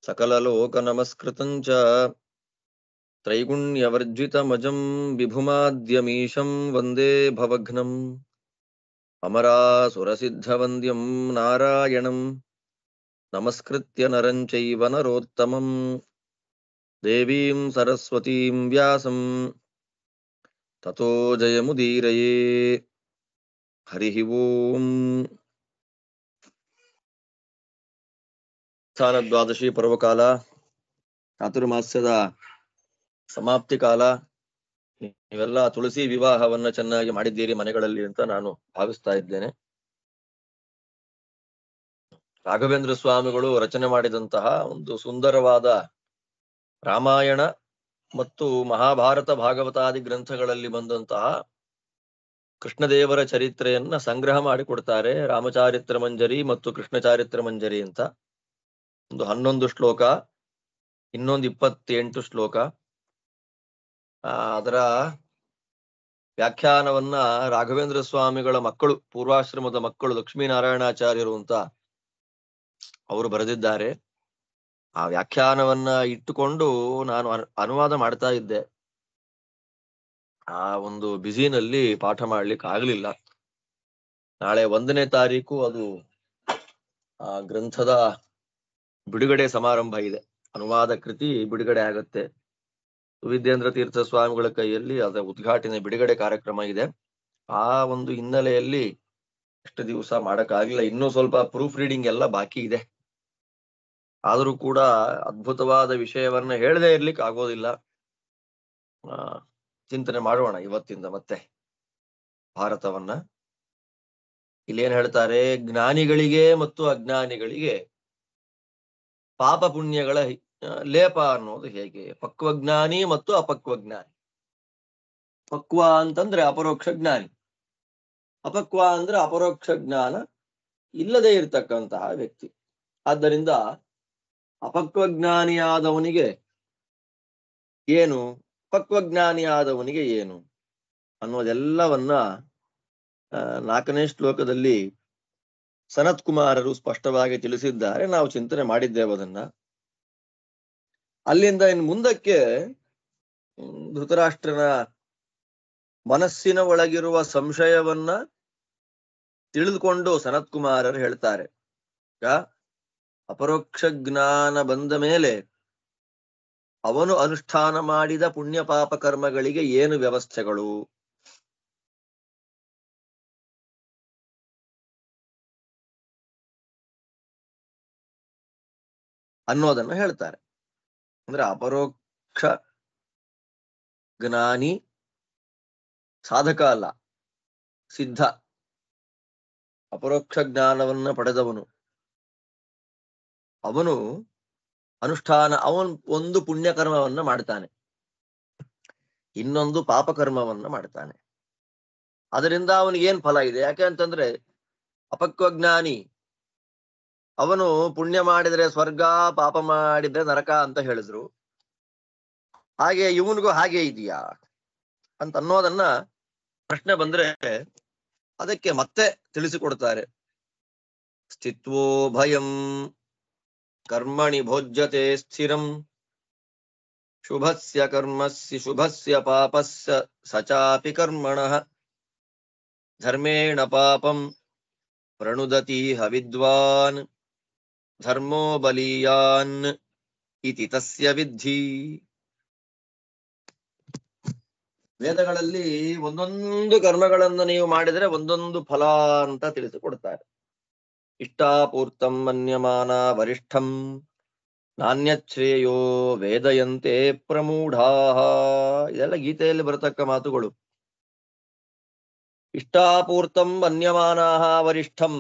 सकललोकनमस्कृतं च त्रैगुण्यवर्जितमजं विभुमाद्यमीशं वन्दे भवघ्नम् अमरासुरसिद्धवन्द्यं नारायणं नमस्कृत्य नरं चैव नरोत्तमं देवीं सरस्वतीं व्यासं ततो जयमुदीरये। हरिः ओम्। स्थानद्वादशी पर्वकाल, ಚಾತುರ್ಮಾಸ್ಯದ ಸಮಾಪ್ತಿ ಕಾಲ. ನೀವೆಲ್ಲ ತುಳಸಿ ವಿವಾಹವನ್ನ ಚೆನ್ನಾಗಿ ಮಾಡಿದ್ದೀರಿ ಮನೆಗಳಲ್ಲಿ ಅಂತ ನಾನು ಭಾವಿಸ್ತಾ ಇದ್ದೇನೆ. ರಾಘವೇಂದ್ರ ಸ್ವಾಮಿಗಳು ರಚನೆ ಮಾಡಿದಂತಹ ಒಂದು ಸುಂದರವಾದ ರಾಮಾಯಣ ಮತ್ತು ಮಹಾಭಾರತ ಭಾಗವತಾದಿ ಗ್ರಂಥಗಳಲ್ಲಿ ಬಂದಂತಹ ಕೃಷ್ಣದೇವರ ಚರಿತ್ರೆಯನ್ನ ಸಂಗ್ರಹ ಮಾಡಿಕೊಡ್ತಾರೆ. ರಾಮಚಾರಿತ್ರ ಮಂಜರಿ ಮತ್ತು ಕೃಷ್ಣ ಚಾರಿತ್ರ ಮಂಜರಿ ಅಂತ ಒಂದು 11 ಶ್ಲೋಕ, ಇನ್ನೊಂದು 28 ಶ್ಲೋಕ. ಅದರ ವ್ಯಾಖ್ಯಾನವನ್ನ ರಾಘವೇಂದ್ರ ಸ್ವಾಮಿಗಳ ಮಕ್ಕಳು, ಪೂರ್ವಾಶ್ರಮದ ಮಕ್ಕಳು ಲಕ್ಷ್ಮೀನಾರಾಯಣಾಚಾರ್ಯರು ಅಂತ ಅವರು ಬರೆದಿದ್ದಾರೆ. ಆ ವ್ಯಾಖ್ಯಾನವನ್ನ ಇಟ್ಟುಕೊಂಡು ನಾನು ಅನುವಾದ ಮಾಡ್ತಾ ಇದ್ದೆ. ಆ ಒಂದು ಬ್ಯುಸಿನಲ್ಲಿ ಪಾಠ ಮಾಡ್ಲಿಕ್ಕೆ ಆಗ್ಲಿಲ್ಲ. ನಾಳೆ 1ನೇ ತಾರೀಕು ಅದು ಆ ಗ್ರಂಥದ ಬಿಡುಗಡೆ ಸಮಾರಂಭ ಇದೆ. ಅನುವಾದ ಕೃತಿ ಬಿಡುಗಡೆ ಆಗತ್ತೆ. ಸುವಿದ್ಯೇಂದ್ರ ತೀರ್ಥ ಸ್ವಾಮಿಗಳ ಕೈಯಲ್ಲಿ ಅದರ ಉದ್ಘಾಟನೆ ಬಿಡುಗಡೆ ಕಾರ್ಯಕ್ರಮ ಇದೆ. ಆ ಒಂದು ಹಿನ್ನೆಲೆಯಲ್ಲಿ ಎಷ್ಟು ದಿವಸ ಮಾಡಕ್ಕಾಗಿಲ್ಲ. ಇನ್ನೂ ಸ್ವಲ್ಪ ಪ್ರೂಫ್ ರೀಡಿಂಗ್ ಎಲ್ಲ ಬಾಕಿ ಇದೆ. ಆದರೂ ಕೂಡ ಅದ್ಭುತವಾದ ವಿಷಯವನ್ನ ಹೇಳದೇ ಇರ್ಲಿಕ್ಕೆ ಆಗೋದಿಲ್ಲ. ಚಿಂತನೆ ಮಾಡೋಣ ಇವತ್ತಿಂದ ಮತ್ತೆ ಭಾರತವನ್ನ. ಇಲ್ಲೇನ್ ಹೇಳ್ತಾರೆ, ಜ್ಞಾನಿಗಳಿಗೆ ಮತ್ತು ಅಜ್ಞಾನಿಗಳಿಗೆ ಪಾಪ ಪುಣ್ಯಗಳ ಲೇಪ ಅನ್ನೋದು ಹೇಗೆ? ಪಕ್ವಜ್ಞಾನಿ ಮತ್ತು ಅಪಕ್ವಜ್ಞಾನಿ. ಪಕ್ವ ಅಂತಂದ್ರೆ ಅಪರೋಕ್ಷ ಜ್ಞಾನಿ, ಅಪಕ್ವ ಅಂದ್ರೆ ಅಪರೋಕ್ಷ ಜ್ಞಾನ ಇಲ್ಲದೆ ಇರತಕ್ಕಂತಹ ವ್ಯಕ್ತಿ. ಆದ್ದರಿಂದ ಅಪಕ್ವಜ್ಞಾನಿಯಾದವನಿಗೆ ಏನು, ಪಕ್ವಜ್ಞಾನಿಯಾದವನಿಗೆ ಏನು ಅನ್ನೋದೆಲ್ಲವನ್ನ 4ನೇ ಶ್ಲೋಕದಲ್ಲಿ ಸನತ್ ಕುಮಾರರು ಸ್ಪಷ್ಟವಾಗಿ ತಿಳಿಸಿದ್ದಾರೆ. ನಾವು ಚಿಂತನೆ ಮಾಡಿದ್ದೇವೆ ಅದನ್ನ. ಅಲ್ಲಿಂದ ಇನ್ನು ಮುಂದಕ್ಕೆ ಧೃತರಾಷ್ಟ್ರನ ಮನಸ್ಸಿನ ಒಳಗಿರುವ ಸಂಶಯವನ್ನ ತಿಳಿದುಕೊಂಡು ಸನತ್ ಕುಮಾರರು ಹೇಳ್ತಾರೆ, ಅಪರೋಕ್ಷ ಜ್ಞಾನ ಬಂದ ಮೇಲೆ ಅವನು ಅನುಷ್ಠಾನ ಮಾಡಿದ ಪುಣ್ಯ ಪಾಪ ಕರ್ಮಗಳಿಗೆ ಏನು ವ್ಯವಸ್ಥೆಗಳು ಅನ್ನೋದನ್ನ ಹೇಳ್ತಾರೆ. ಅಂದ್ರೆ ಅಪರೋಕ್ಷ ಜ್ಞಾನಿ ಸಾಧಕ ಅಲ್ಲ, ಸಿದ್ಧ. ಅಪರೋಕ್ಷ ಜ್ಞಾನವನ್ನ ಪಡೆದವನು, ಅವನು ಅನುಷ್ಠಾನ, ಅವನು ಒಂದು ಪುಣ್ಯಕರ್ಮವನ್ನ ಮಾಡ್ತಾನೆ, ಇನ್ನೊಂದು ಪಾಪಕರ್ಮವನ್ನ ಮಾಡ್ತಾನೆ. ಅದರಿಂದ ಅವನಿಗೇನ್ ಫಲ ಇದೆ? ಯಾಕೆ ಅಂತಂದ್ರೆ ಅಪಕ್ವಜ್ಞಾನಿ ಅವನು ಪುಣ್ಯ ಮಾಡಿದ್ರೆ ಸ್ವರ್ಗ, ಪಾಪ ಮಾಡಿದ್ರೆ ನರಕ ಅಂತ ಹೇಳಿದ್ರು. ಹಾಗೆ ಇವನಿಗೂ ಹಾಗೆ ಇದೆಯಾ ಅಂತ ಅನ್ನೋದನ್ನ ಪ್ರಶ್ನೆ ಬಂದ್ರೆ ಅದಕ್ಕೆ ಮತ್ತೆ ತಿಳಿಸಿಕೊಡ್ತಾರೆ. ಸ್ಥಿತ್ವೋ ಭಯಂ ಕರ್ಮಣಿ ಭೋಜ್ಯತೆ ಸ್ಥಿರಂ ಶುಭಸ್ಯ ಕರ್ಮಸ್ಯ ಶುಭಸ್ಯ ಪಾಪಸ್ಯ ಸಚಾಪಿ ಕರ್ಮಣಃ ಧರ್ಮೇಣ ಪಾಪಂ ಪ್ರಣುದತಿ ಹವಿದ್ವಾನ್ ಧರ್ಮೋ ಬಲೀಯಾನ್ ಇತಿ ತಸ್ಯ ವಿದ್ಧಿ. ವೇದಗಳಲ್ಲಿ ಒಂದೊಂದು ಕರ್ಮಗಳನ್ನ ನೀವು ಮಾಡಿದ್ರೆ ಒಂದೊಂದು ಫಲ ಅಂತ ತಿಳಿಸಿಕೊಡ್ತಾರೆ. ಇಷ್ಟಾಪೂರ್ತಂ ಮನ್ಯಮಾನ ವರಿಷ್ಠಂ ನಾಣ್ಯಶ್ರೇಯೋ ವೇದಯಂತೆ ಪ್ರಮೂಢಾ. ಇದೆಲ್ಲ ಗೀತೆಯಲ್ಲಿ ಬರತಕ್ಕ ಮಾತುಗಳು. ಇಷ್ಟಾಪೂರ್ತಂ ಮನ್ಯಮಾನಾಹ ವರಿಷ್ಠಂ,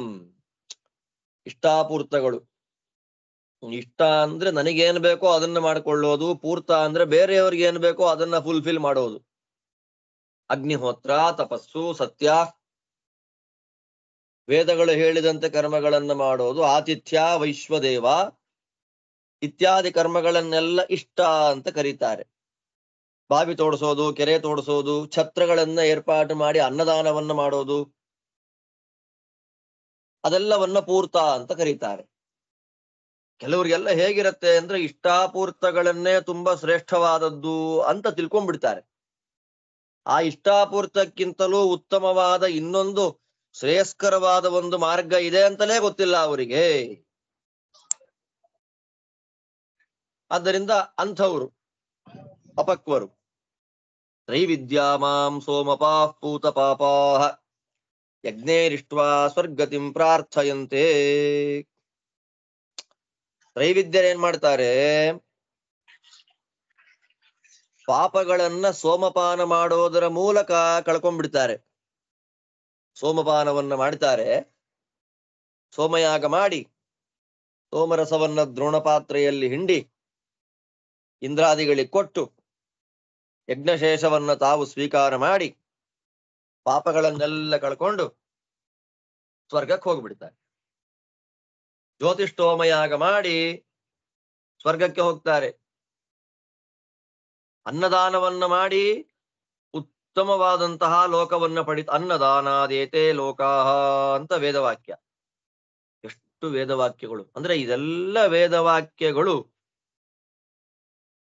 ಇಷ್ಟಾಪೂರ್ತಗಳು. ಇಷ್ಟ ಅಂದ್ರೆ ನನಗೇನ್ ಬೇಕೋ ಅದನ್ನ ಮಾಡ್ಕೊಳ್ಳೋದು, ಪೂರ್ತ ಅಂದ್ರೆ ಬೇರೆಯವ್ರಿಗೆ ಏನ್ ಬೇಕೋ ಅದನ್ನ ಫುಲ್ಫಿಲ್ ಮಾಡೋದು. ಅಗ್ನಿಹೋತ್ರ, ತಪಸ್ಸು, ಸತ್ಯ, ವೇದಗಳು ಹೇಳಿದಂತೆ ಕರ್ಮಗಳನ್ನ ಮಾಡೋದು, ಆತಿಥ್ಯ, ವೈಶ್ವದೇವ ಇತ್ಯಾದಿ ಕರ್ಮಗಳನ್ನೆಲ್ಲ ಇಷ್ಟ ಅಂತ ಕರೀತಾರೆ. ಬಾವಿ ತೋಡಿಸೋದು, ಕೆರೆ ತೋಡಿಸೋದು, ಛತ್ರಗಳನ್ನ ಏರ್ಪಾಟು ಮಾಡಿ ಅನ್ನದಾನವನ್ನ ಮಾಡೋದು, ಅದೆಲ್ಲವನ್ನ ಪೂರ್ತ ಅಂತ ಕರೀತಾರೆ. ಕೆಲವರಿಗೆಲ್ಲ ಹೇಗಿರತ್ತೆ ಅಂದ್ರೆ ಇಷ್ಟಾಪೂರ್ತಗಳನ್ನೇ ತುಂಬಾ ಶ್ರೇಷ್ಠವಾದದ್ದು ಅಂತ ತಿಳ್ಕೊಂಡ್ಬಿಡ್ತಾರೆ. ಆ ಇಷ್ಟಾಪೂರ್ತಕ್ಕಿಂತಲೂ ಉತ್ತಮವಾದ ಇನ್ನೊಂದು ಶ್ರೇಯಸ್ಕರವಾದ ಒಂದು ಮಾರ್ಗ ಇದೆ ಅಂತಲೇ ಗೊತ್ತಿಲ್ಲ ಅವರಿಗೆ. ಆದ್ದರಿಂದ ಅಂಥವರು ಅಪಕ್ವರು. ತ್ರೈವಿದ್ಯಾ ಮಾಂ ಸೋಮಪಾಃ ಪೂತ ಪಾಪಾಃ ಯಜ್ಞೇರಿಷ್ಟ್ವಾ ಸ್ವರ್ಗತಿಂ ಪ್ರಾರ್ಥಯಂತೆ. ತ್ರೈವಿದ್ಯರು ಮಾಡ್ತಾರೆ, ಪಾಪಗಳನ್ನ ಸೋಮಪಾನ ಮಾಡೋದರ ಮೂಲಕ ಕಳ್ಕೊಂಡ್ಬಿಡ್ತಾರೆ. ಸೋಮಪಾನವನ್ನ ಮಾಡ್ತಾರೆ, ಸೋಮಯಾಗ ಮಾಡಿ ಸೋಮರಸವನ್ನ ದ್ರೋಣಪಾತ್ರೆಯಲ್ಲಿ ಹಿಂಡಿ ಇಂದ್ರಾದಿಗಳಿಗೆ ಕೊಟ್ಟು ಯಜ್ಞಶೇಷವನ್ನ ತಾವು ಸ್ವೀಕಾರ ಮಾಡಿ ಪಾಪಗಳನ್ನೆಲ್ಲ ಕಳ್ಕೊಂಡು ಸ್ವರ್ಗಕ್ಕೆ ಹೋಗ್ಬಿಡ್ತಾರೆ. ಜ್ಯೋತಿಷ್ಠೋಮಯಾಗ ಮಾಡಿ ಸ್ವರ್ಗಕ್ಕೆ ಹೋಗ್ತಾರೆ. ಅನ್ನದಾನವನ್ನ ಮಾಡಿ ಉತ್ತಮವಾದಂತಹ ಲೋಕವನ್ನ ಅನ್ನದಾನಾದೇತೆ ಲೋಕಾಹ ಅಂತ ವೇದವಾಕ್ಯ. ಎಷ್ಟು ವೇದವಾಕ್ಯಗಳು ಅಂದ್ರೆ ಇದೆಲ್ಲ ವೇದವಾಕ್ಯಗಳು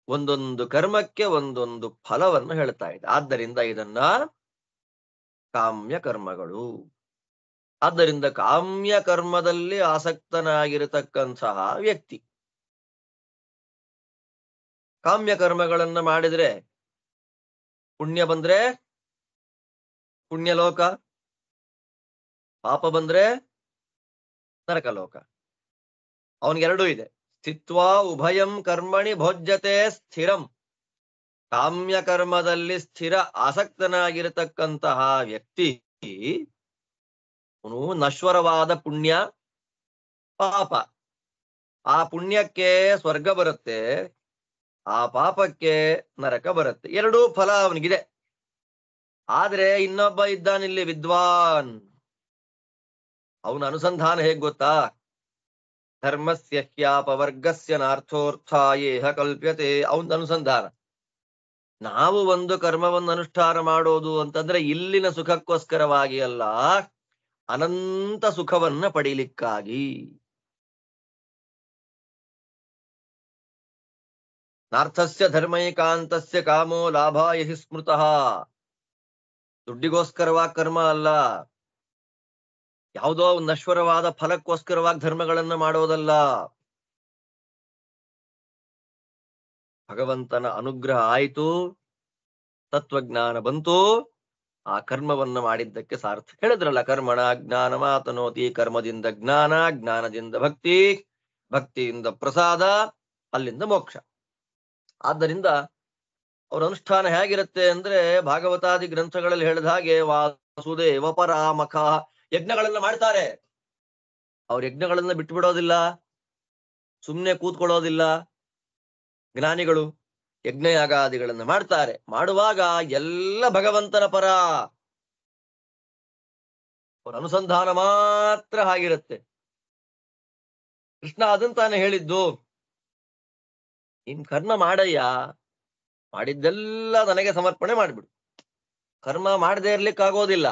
ಒಂದೊಂದು ಕರ್ಮಕ್ಕೆ ಒಂದೊಂದು ಫಲವನ್ನು ಹೇಳ್ತಾ ಇದೆ. ಆದ್ದರಿಂದ ಇದನ್ನ ಕಾಮ್ಯ ಕರ್ಮಗಳು. ಆದ್ದರಿಂದ ಕಾಮ್ಯ ಕರ್ಮದಲ್ಲಿ ಆಸಕ್ತನಾಗಿರತಕ್ಕಂತಹ ವ್ಯಕ್ತಿ ಕಾಮ್ಯ ಕರ್ಮಗಳನ್ನ ಮಾಡಿದ್ರೆ ಪುಣ್ಯ ಬಂದ್ರೆ ಪುಣ್ಯಲೋಕ, ಪಾಪ ಬಂದ್ರೆ ನರಕಲೋಕ. ಅವನಿಗೆರಡೂ ಇದೆ. ಸ್ಥಿತ್ವಾ ಉಭಯಂ ಕರ್ಮಣಿ ಭೋಜ್ಯತೆ ಸ್ಥಿರಂ. ಕಾಮ್ಯ ಕರ್ಮದಲ್ಲಿ ಸ್ಥಿರ ಆಸಕ್ತನಾಗಿರತಕ್ಕಂತಹ ವ್ಯಕ್ತಿ ಅವನು ನಶ್ವರವಾದ ಪುಣ್ಯ ಪಾಪ. ಆ ಪುಣ್ಯಕ್ಕೆ ಸ್ವರ್ಗ ಬರುತ್ತೆ, ಆ ಪಾಪಕ್ಕೆ ನರಕ ಬರುತ್ತೆ. ಎರಡೂ ಫಲ ಅವನಿಗಿದೆ. ಆದ್ರೆ ಇನ್ನೊಬ್ಬ ಇದ್ದಾನಿಲ್ಲಿ ವಿದ್ವಾನ್. ಅವನ ಅನುಸಂಧಾನ ಹೇಗ್ ಗೊತ್ತಾ? ಧರ್ಮಸ್ಯ ಹ್ಯಾಪವರ್ಗಸ್ಯ ನಾರ್ಥೋರ್ಥಾಯೇಹ ಕಲ್ಪ್ಯತೆ. ಅವನ ಅನುಸಂಧಾನ, ನಾವು ಒಂದು ಕರ್ಮವನ್ನು ಅನುಷ್ಠಾನ ಮಾಡೋದು ಅಂತಂದ್ರೆ ಇಲ್ಲಿನ ಸುಖಕ್ಕೋಸ್ಕರವಾಗಿ ಅಲ್ಲ, ಅನಂತ ಸುಖವನ್ನ ಪಡೀಲಿಕ್ಕಾಗಿ. ನಾರ್ಥಸ್ಯ ಧರ್ಮೈಕಾಂತಸ್ಯ ಕಾಮೋ ಲಾಭಾಯ ಹಿ ಸ್ಮೃತಃ. ದುಡ್ಡಿಗೋಸ್ಕರವಾಗಿ ಕರ್ಮ ಅಲ್ಲ, ಯಾವುದೋ ನಶ್ವರವಾದ ಫಲಕ್ಕೋಸ್ಕರವಾಗಿ ಧರ್ಮಗಳನ್ನ ಮಾಡೋದಲ್ಲ. ಭಗವಂತನ ಅನುಗ್ರಹ ಆಯಿತು, ತತ್ವಜ್ಞಾನ ಬಂತು, ಆ ಕರ್ಮವನ್ನ ಮಾಡಿದ್ದಕ್ಕೆ ಸಾರ್ಥ. ಹೇಳಿದ್ರಲ್ಲ, ಕರ್ಮಣ ಜ್ಞಾನ ಮಾತನೋತಿ. ಕರ್ಮದಿಂದ ಜ್ಞಾನ, ಜ್ಞಾನದಿಂದ ಭಕ್ತಿ, ಭಕ್ತಿಯಿಂದ ಪ್ರಸಾದ, ಅಲ್ಲಿಂದ ಮೋಕ್ಷ. ಆದ್ದರಿಂದ ಅವರ ಅನುಷ್ಠಾನ ಹೇಗಿರುತ್ತೆ ಅಂದ್ರೆ ಭಾಗವತಾದಿ ಗ್ರಂಥಗಳಲ್ಲಿ ಹೇಳಿದ ಹಾಗೆ ವಾಸುದೇವ ಪರಾಮಖ. ಯಜ್ಞಗಳನ್ನ ಮಾಡ್ತಾರೆ, ಅವ್ರ ಯಜ್ಞಗಳನ್ನ ಬಿಟ್ಟು ಬಿಡೋದಿಲ್ಲ, ಸುಮ್ನೆ ಕೂತ್ಕೊಳ್ಳೋದಿಲ್ಲ. ಜ್ಞಾನಿಗಳು ಯಜ್ಞಯಾಗಾದಿಗಳನ್ನ ಮಾಡ್ತಾರೆ. ಮಾಡುವಾಗ ಎಲ್ಲ ಭಗವಂತನ ಪರ. ಅವರ ಅನುಸಂಧಾನ ಮಾತ್ರ ಹಾಗಿರುತ್ತೆ. ಕೃಷ್ಣ ಅದಂತಾನೆ ಹೇಳಿದ್ದು, ನೀನ್ ಕರ್ಮ ಮಾಡಯ್ಯ, ಮಾಡಿದ್ದೆಲ್ಲ ನನಗೆ ಸಮರ್ಪಣೆ ಮಾಡಿಬಿಡು. ಕರ್ಮ ಮಾಡದೇ ಇರ್ಲಿಕ್ಕಾಗೋದಿಲ್ಲ,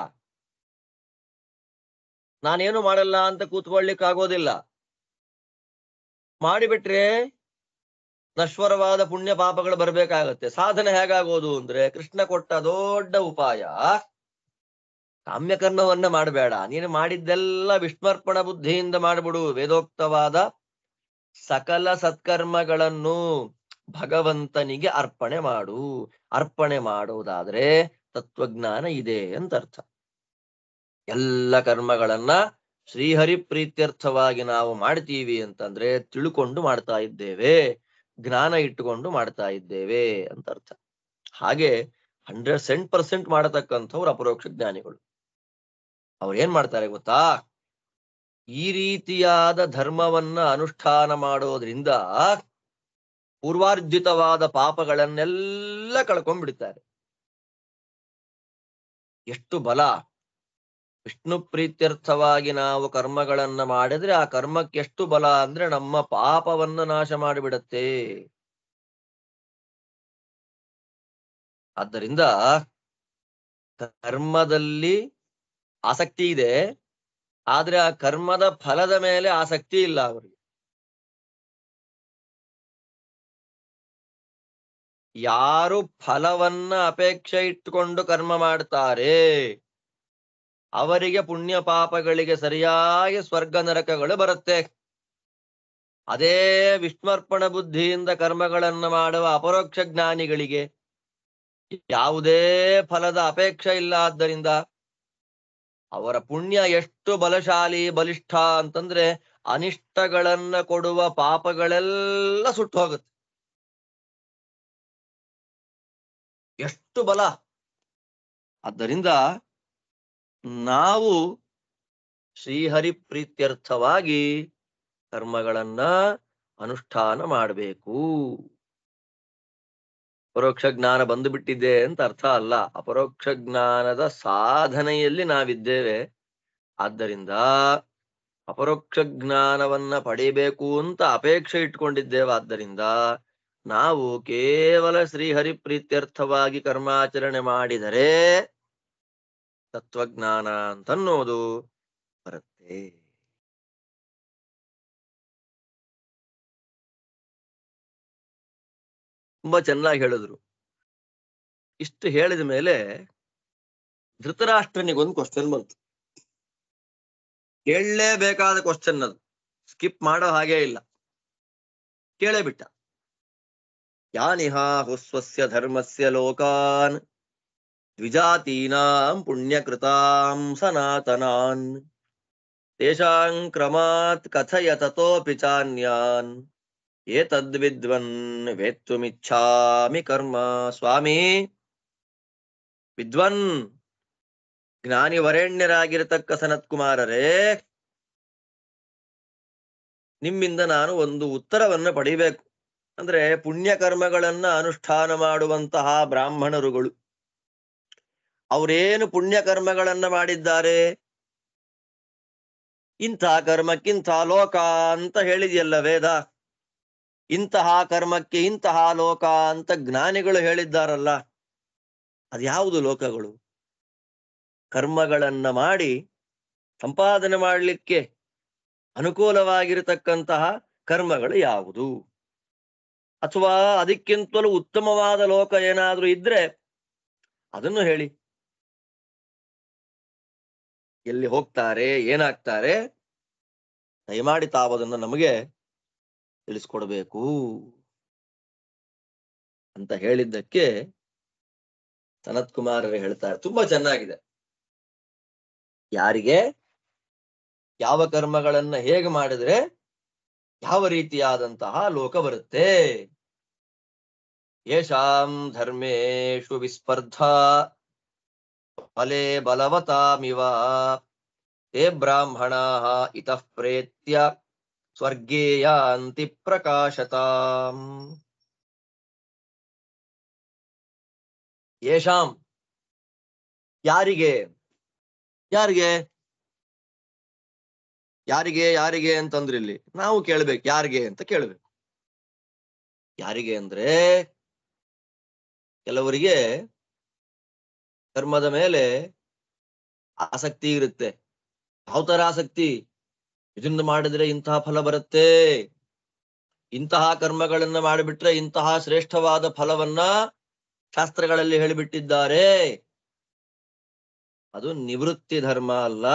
ನಾನೇನು ಮಾಡಲ್ಲ ಅಂತ ಕೂತ್ಕೊಳ್ಲಿಕ್ಕಾಗೋದಿಲ್ಲ. ಮಾಡಿಬಿಟ್ರೆ ನಶ್ವರವಾದ ಪುಣ್ಯ ಪಾಪಗಳು ಬರ್ಬೇಕಾಗತ್ತೆ. ಸಾಧನೆ ಹೇಗಾಗೋದು ಅಂದ್ರೆ ಕೃಷ್ಣ ಕೊಟ್ಟ ದೊಡ್ಡ ಉಪಾಯ, ಕಾಮ್ಯಕರ್ಮವನ್ನ ಮಾಡಬೇಡ, ನೀನು ಮಾಡಿದ್ದೆಲ್ಲ ವಿಷ್ಮರ್ಪಣ ಬುದ್ಧಿಯಿಂದ ಮಾಡಿಬಿಡು. ವೇದೋಕ್ತವಾದ ಸಕಲ ಸತ್ಕರ್ಮಗಳನ್ನು ಭಗವಂತನಿಗೆ ಅರ್ಪಣೆ ಮಾಡು. ಅರ್ಪಣೆ ಮಾಡೋದಾದ್ರೆ ತತ್ವಜ್ಞಾನ ಇದೆ ಅಂತ ಅರ್ಥ. ಎಲ್ಲ ಕರ್ಮಗಳನ್ನ ಶ್ರೀಹರಿ ಪ್ರೀತ್ಯರ್ಥವಾಗಿ ನಾವು ಮಾಡ್ತೀವಿ ಅಂತಂದ್ರೆ ತಿಳ್ಕೊಂಡು ಮಾಡ್ತಾ ಇದ್ದೇವೆ, ಜ್ಞಾನ ಇಟ್ಟುಕೊಂಡು ಮಾಡ್ತಾ ಇದ್ದೇವೆ ಅಂತ ಅರ್ಥ. ಹಾಗೆ 100% ಮಾಡತಕ್ಕಂಥವ್ರು ಅಪರೋಕ್ಷ ಜ್ಞಾನಿಗಳು. ಅವ್ರು ಏನ್ ಮಾಡ್ತಾರೆ ಗೊತ್ತಾ? ಈ ರೀತಿಯಾದ ಧರ್ಮವನ್ನ ಅನುಷ್ಠಾನ ಮಾಡೋದ್ರಿಂದ ಪೂರ್ವಾರ್ಜಿತವಾದ ಪಾಪಗಳನ್ನೆಲ್ಲ ಕಳ್ಕೊಂಡ್ಬಿಡ್ತಾರೆ. ಎಷ್ಟು ಬಲ! ವಿಷ್ಣು ಪ್ರೀತ್ಯರ್ಥವಾಗಿ ನಾವು ಕರ್ಮಗಳನ್ನ ಮಾಡಿದ್ರೆ ಆ ಕರ್ಮಕ್ಕೆ ಎಷ್ಟು ಬಲ ಅಂದ್ರೆ ನಮ್ಮ ಪಾಪವನ್ನ ನಾಶ ಮಾಡಿಬಿಡತ್ತೆ. ಆದ್ದರಿಂದ ಕರ್ಮದಲ್ಲಿ ಆಸಕ್ತಿ ಇದೆ, ಆದ್ರೆ ಆ ಕರ್ಮದ ಫಲದ ಮೇಲೆ ಆಸಕ್ತಿ ಇಲ್ಲ ಅವರಿಗೆ. ಯಾರು ಫಲವನ್ನ ಅಪೇಕ್ಷೆ ಇಟ್ಟುಕೊಂಡು ಕರ್ಮ ಮಾಡ್ತಾರೆ ಅವರಿಗೆ ಪುಣ್ಯ ಪಾಪಗಳಿಗೆ ಸರಿಯಾಗಿ ಸ್ವರ್ಗ ನರಕಗಳು ಬರುತ್ತೆ. ಅದೇ ವಿಷ್ಮರ್ಪಣ ಬುದ್ಧಿಯಿಂದ ಕರ್ಮಗಳನ್ನ ಮಾಡುವ ಅಪರೋಕ್ಷ ಜ್ಞಾನಿಗಳಿಗೆ ಯಾವುದೇ ಫಲದ ಅಪೇಕ್ಷೆ ಇಲ್ಲ. ಆದ್ದರಿಂದ ಅವರ ಪುಣ್ಯ ಎಷ್ಟು ಬಲಶಾಲಿ ಬಲಿಷ್ಠ ಅಂತಂದ್ರೆ ಅನಿಷ್ಟಗಳನ್ನ ಕೊಡುವ ಪಾಪಗಳೆಲ್ಲ ಸುಟ್ಟು ಹೋಗುತ್ತೆ. ಎಷ್ಟು ಬಲ! ಆದ್ದರಿಂದ ನಾವು ಶ್ರೀಹರಿ ಪ್ರೀತ್ಯರ್ಥವಾಗಿ ಕರ್ಮಗಳನ್ನ ಅನುಷ್ಠಾನ ಮಾಡಬೇಕು. ಅಪರೋಕ್ಷ ಜ್ಞಾನ ಬಂದು ಬಿಟ್ಟಿದೆ ಅಂತ ಅರ್ಥ ಅಲ್ಲ. ಅಪರೋಕ್ಷ ಜ್ಞಾನದ ಸಾಧನೆಯಲ್ಲಿ ನಾವಿದ್ದೇವೆ. ಆದ್ದರಿಂದ ಅಪರೋಕ್ಷ ಜ್ಞಾನವನ್ನ ಪಡಿಬೇಕು ಅಂತ ಅಪೇಕ್ಷೆ ಇಟ್ಕೊಂಡಿದ್ದೇವೆ. ಆದ್ದರಿಂದ ನಾವು ಕೇವಲ ಶ್ರೀಹರಿ ಪ್ರೀತ್ಯರ್ಥವಾಗಿ ಕರ್ಮಾಚರಣೆ ಮಾಡಿದರೆ ತತ್ವಜ್ಞಾನ ಅಂತನ್ನೋದು ಬರುತ್ತೆ. ತುಂಬಾ ಚೆನ್ನಾಗಿ ಹೇಳಿದ್ರು. ಇಷ್ಟು ಹೇಳಿದ ಮೇಲೆ ಧೃತರಾಷ್ಟ್ರನಿಗೊಂದು ಕ್ವಶನ್ ಬಂತು. ಕೇಳಲೇಬೇಕಾದ ಕ್ವಶನ್ ಅದು, ಸ್ಕಿಪ್ ಮಾಡೋ ಹಾಗೇ ಇಲ್ಲ, ಕೇಳೇ ಬಿಟ್ಟ. ಯಾನಿಹಾಹು ಸ್ವಸ್ಯ ಧರ್ಮಸ್ಯ ಲೋಕಾನ್ ದ್ವಿಜಾತೀನಾಂ ಪುಣ್ಯಕೃತಾಂ ಸನಾತನಾನ್ ತೇಷಾಂ ಕ್ರಮಾತ್ ಕಥಯ ತತೋಪಿ ಚಾನ್ಯಾನ್ ಏತದ್ವಿದ್ವನ್ ವೇತ್ತುಮಿಚ್ಛಾಮಿ ಕರ್ಮ. ಸ್ವಾಮಿ, ವಿದ್ವನ್ ಜ್ಞಾನಿ ವರೇಣ್ಯರಾಗಿರತಕ್ಕ ಸನತ್ಕುಮಾರರೇ, ನಿಮ್ಮಿಂದ ನಾನು ಒಂದು ಉತ್ತರವನ್ನ ಪಡಿಬೇಕು. ಅಂದ್ರೆ ಪುಣ್ಯ ಕರ್ಮಗಳನ್ನ ಅನುಷ್ಠಾನ ಮಾಡುವಂತಹ ಬ್ರಾಹ್ಮಣರುಗಳು ಅವರೇನು ಪುಣ್ಯ ಕರ್ಮಗಳನ್ನ ಮಾಡಿದ್ದಾರೆ, ಇಂಥ ಕರ್ಮಕ್ಕಿಂಥ ಲೋಕ ಅಂತ ಹೇಳಿದೆಯಲ್ಲ ವೇದ. ಇಂತಹ ಕರ್ಮಕ್ಕೆ ಇಂತಹ ಲೋಕ ಅಂತ ಜ್ಞಾನಿಗಳು ಹೇಳಿದ್ದಾರಲ್ಲ, ಅದ್ಯಾವುದು ಲೋಕಗಳು? ಕರ್ಮಗಳನ್ನ ಮಾಡಿ ಸಂಪಾದನೆ ಮಾಡಲಿಕ್ಕೆ ಅನುಕೂಲವಾಗಿರತಕ್ಕಂತಹ ಕರ್ಮಗಳು ಯಾವುದು? ಅಥವಾ ಅದಕ್ಕಿಂತಲೂ ಉತ್ತಮವಾದ ಲೋಕ ಏನಾದ್ರೂ ಇದ್ರೆ ಅದನ್ನು ಹೇಳಿ. ಎಲ್ಲಿ ಹೋಗ್ತಾರೆ, ಏನಾಗ್ತಾರೆ, ದಯಮಾಡಿ ತಾವದನ್ನು ನಮಗೆ ತಿಳಿಸ್ಕೊಡ್ಬೇಕು ಅಂತ ಹೇಳಿದ್ದಕ್ಕೆ ಸನತ್ ಕುಮಾರರು ಹೇಳ್ತಾರೆ, ತುಂಬಾ ಚೆನ್ನಾಗಿದೆ. ಯಾರಿಗೆ ಯಾವ ಕರ್ಮಗಳನ್ನ ಹೇಗೆ ಮಾಡಿದ್ರೆ ಯಾವ ರೀತಿಯಾದಂತಹ ಲೋಕ ಬರುತ್ತೆ. ಯೇಷಾಂ ಧರ್ಮೇಶು ವಿಸ್ಪರ್ಧಾ ಫಲೇ ಬಲವತಾಮಿವ ತೇ ಬ್ರಾಹ್ಮಣಾಃ ಇತಃ ಪ್ರೇತ್ಯ ಸ್ವರ್ಗೇ ಯಾಂತಿ ಪ್ರಕಾಶತಾಂ. ಯೇಷಾಂ, ಯಾರಿಗೆ ಯಾರಿಗೆ ಯಾರಿಗೆ ಯಾರಿಗೆ ಅಂತಂದ್ರೆ ಇಲ್ಲಿ ನಾವು ಕೇಳ್ಬೇಕು, ಯಾರಿಗೆ ಅಂತ ಕೇಳ್ಬೇಕು. ಯಾರಿಗೆ ಅಂದ್ರೆ ಕೆಲವರಿಗೆ ಕರ್ಮದ ಮೇಲೆ ಆಸಕ್ತಿ ಇರುತ್ತೆ. ಯಾವ ತರ ಆಸಕ್ತಿ? ಇದನ್ನು ಮಾಡಿದ್ರೆ ಇಂತಹ ಫಲ ಬರುತ್ತೆ, ಇಂತಹ ಕರ್ಮಗಳನ್ನ ಮಾಡಿಬಿಟ್ರೆ ಇಂತಹ ಶ್ರೇಷ್ಠವಾದ ಫಲವನ್ನ ಶಾಸ್ತ್ರಗಳಲ್ಲಿ ಹೇಳಿಬಿಟ್ಟಿದ್ದಾರೆ. ಅದು ನಿವೃತ್ತಿ ಧರ್ಮ ಅಲ್ಲ,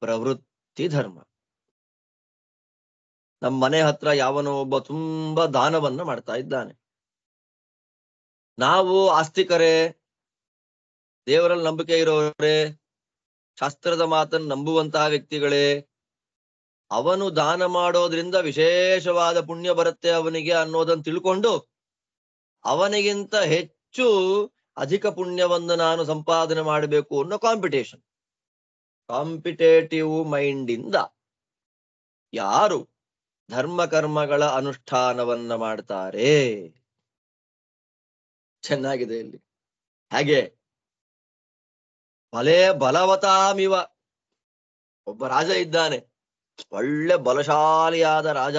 ಪ್ರವೃತ್ತಿ ಧರ್ಮ. ನಮ್ಮ ಮನೆ ಹತ್ರ ಯಾವನೋ ಒಬ್ಬ ತುಂಬಾ ದಾನವನ್ನ ಮಾಡ್ತಾ ಇದ್ದಾನೆ. ನಾವು ಆಸ್ತಿಕರೇ, ದೇವರಲ್ಲಿ ನಂಬಿಕೆ ಇರೋರೇ, ಶಾಸ್ತ್ರದ ಮಾತನ್ನು ನಂಬುವಂತಹ ವ್ಯಕ್ತಿಗಳೇ. ಅವನು ದಾನ ಮಾಡೋದ್ರಿಂದ ವಿಶೇಷವಾದ ಪುಣ್ಯ ಬರುತ್ತೆ ಅವನಿಗೆ ಅನ್ನೋದನ್ನು ತಿಳ್ಕೊಂಡು ಅವನಿಗಿಂತ ಹೆಚ್ಚು ಅಧಿಕ ಪುಣ್ಯವನ್ನು ನಾನು ಸಂಪಾದನೆ ಮಾಡಬೇಕು ಅನ್ನೋ ಕಾಂಪಿಟೇಟಿವ್ ಮೈಂಡ್ ಇಂದ ಯಾರು ಧರ್ಮ ಕರ್ಮಗಳ ಅನುಷ್ಠಾನವನ್ನ ಮಾಡ್ತಾರೆ. ಚೆನ್ನಾಗಿದೆ ಇಲ್ಲಿ. ಹಾಗೆ ಬಲೇ ಬಲವತಾಮಿವ, ಒಬ್ಬ ರಾಜ ಇದ್ದಾನೆ, ಒಳ್ಳೆ ಬಲಶಾಲಿಯಾದ ರಾಜ.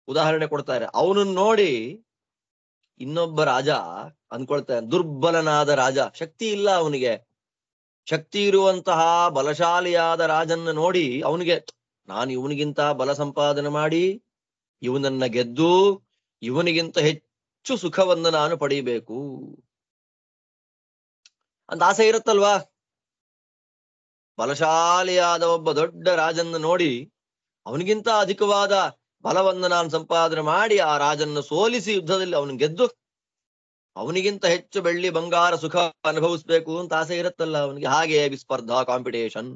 ಉದಾಹರಣೆ ಕೊಡ್ತಾರೆ. ಅವನನ್ನು ನೋಡಿ ಇನ್ನೊಬ್ಬ ರಾಜ ಅಂದ್ಕೊಳ್ತಾನೆ, ದುರ್ಬಲನಾದ ರಾಜ, ಶಕ್ತಿ ಇಲ್ಲ ಅವನಿಗೆ. ಶಕ್ತಿ ಇರುವಂತಹ ಬಲಶಾಲಿಯಾದ ರಾಜನ್ನ ನೋಡಿ ಅವನಿಗೆ, ನಾನು ಇವನಿಗಿಂತ ಬಲ ಸಂಪಾದನೆ ಮಾಡಿ ಇವನನ್ನ ಗೆದ್ದು ಇವನಿಗಿಂತ ಹೆಚ್ಚು ಸುಖವನ್ನು ನಾನು ಪಡೀಬೇಕು ಅಂತ ಆಸೆ ಇರುತ್ತಲ್ವಾ. ಬಲಶಾಲಿಯಾದ ಒಬ್ಬ ದೊಡ್ಡ ರಾಜನ್ನ ನೋಡಿ ಅವನಿಗಿಂತ ಅಧಿಕವಾದ ಬಲವನ್ನು ನಾನು ಸಂಪಾದನೆ ಮಾಡಿ ಆ ರಾಜನ್ನು ಸೋಲಿಸಿ ಯುದ್ಧದಲ್ಲಿ ಅವನು ಗೆದ್ದು ಅವನಿಗಿಂತ ಹೆಚ್ಚು ಬೆಳ್ಳಿ ಬಂಗಾರ ಸುಖ ಅನುಭವಿಸ್ಬೇಕು ಅಂತ ಆಸೆ ಇರುತ್ತಲ್ಲ ಅವನಿಗೆ. ಹಾಗೆ ವಿಸ್ಪರ್ಧಾ, ಕಾಂಪಿಟೇಷನ್.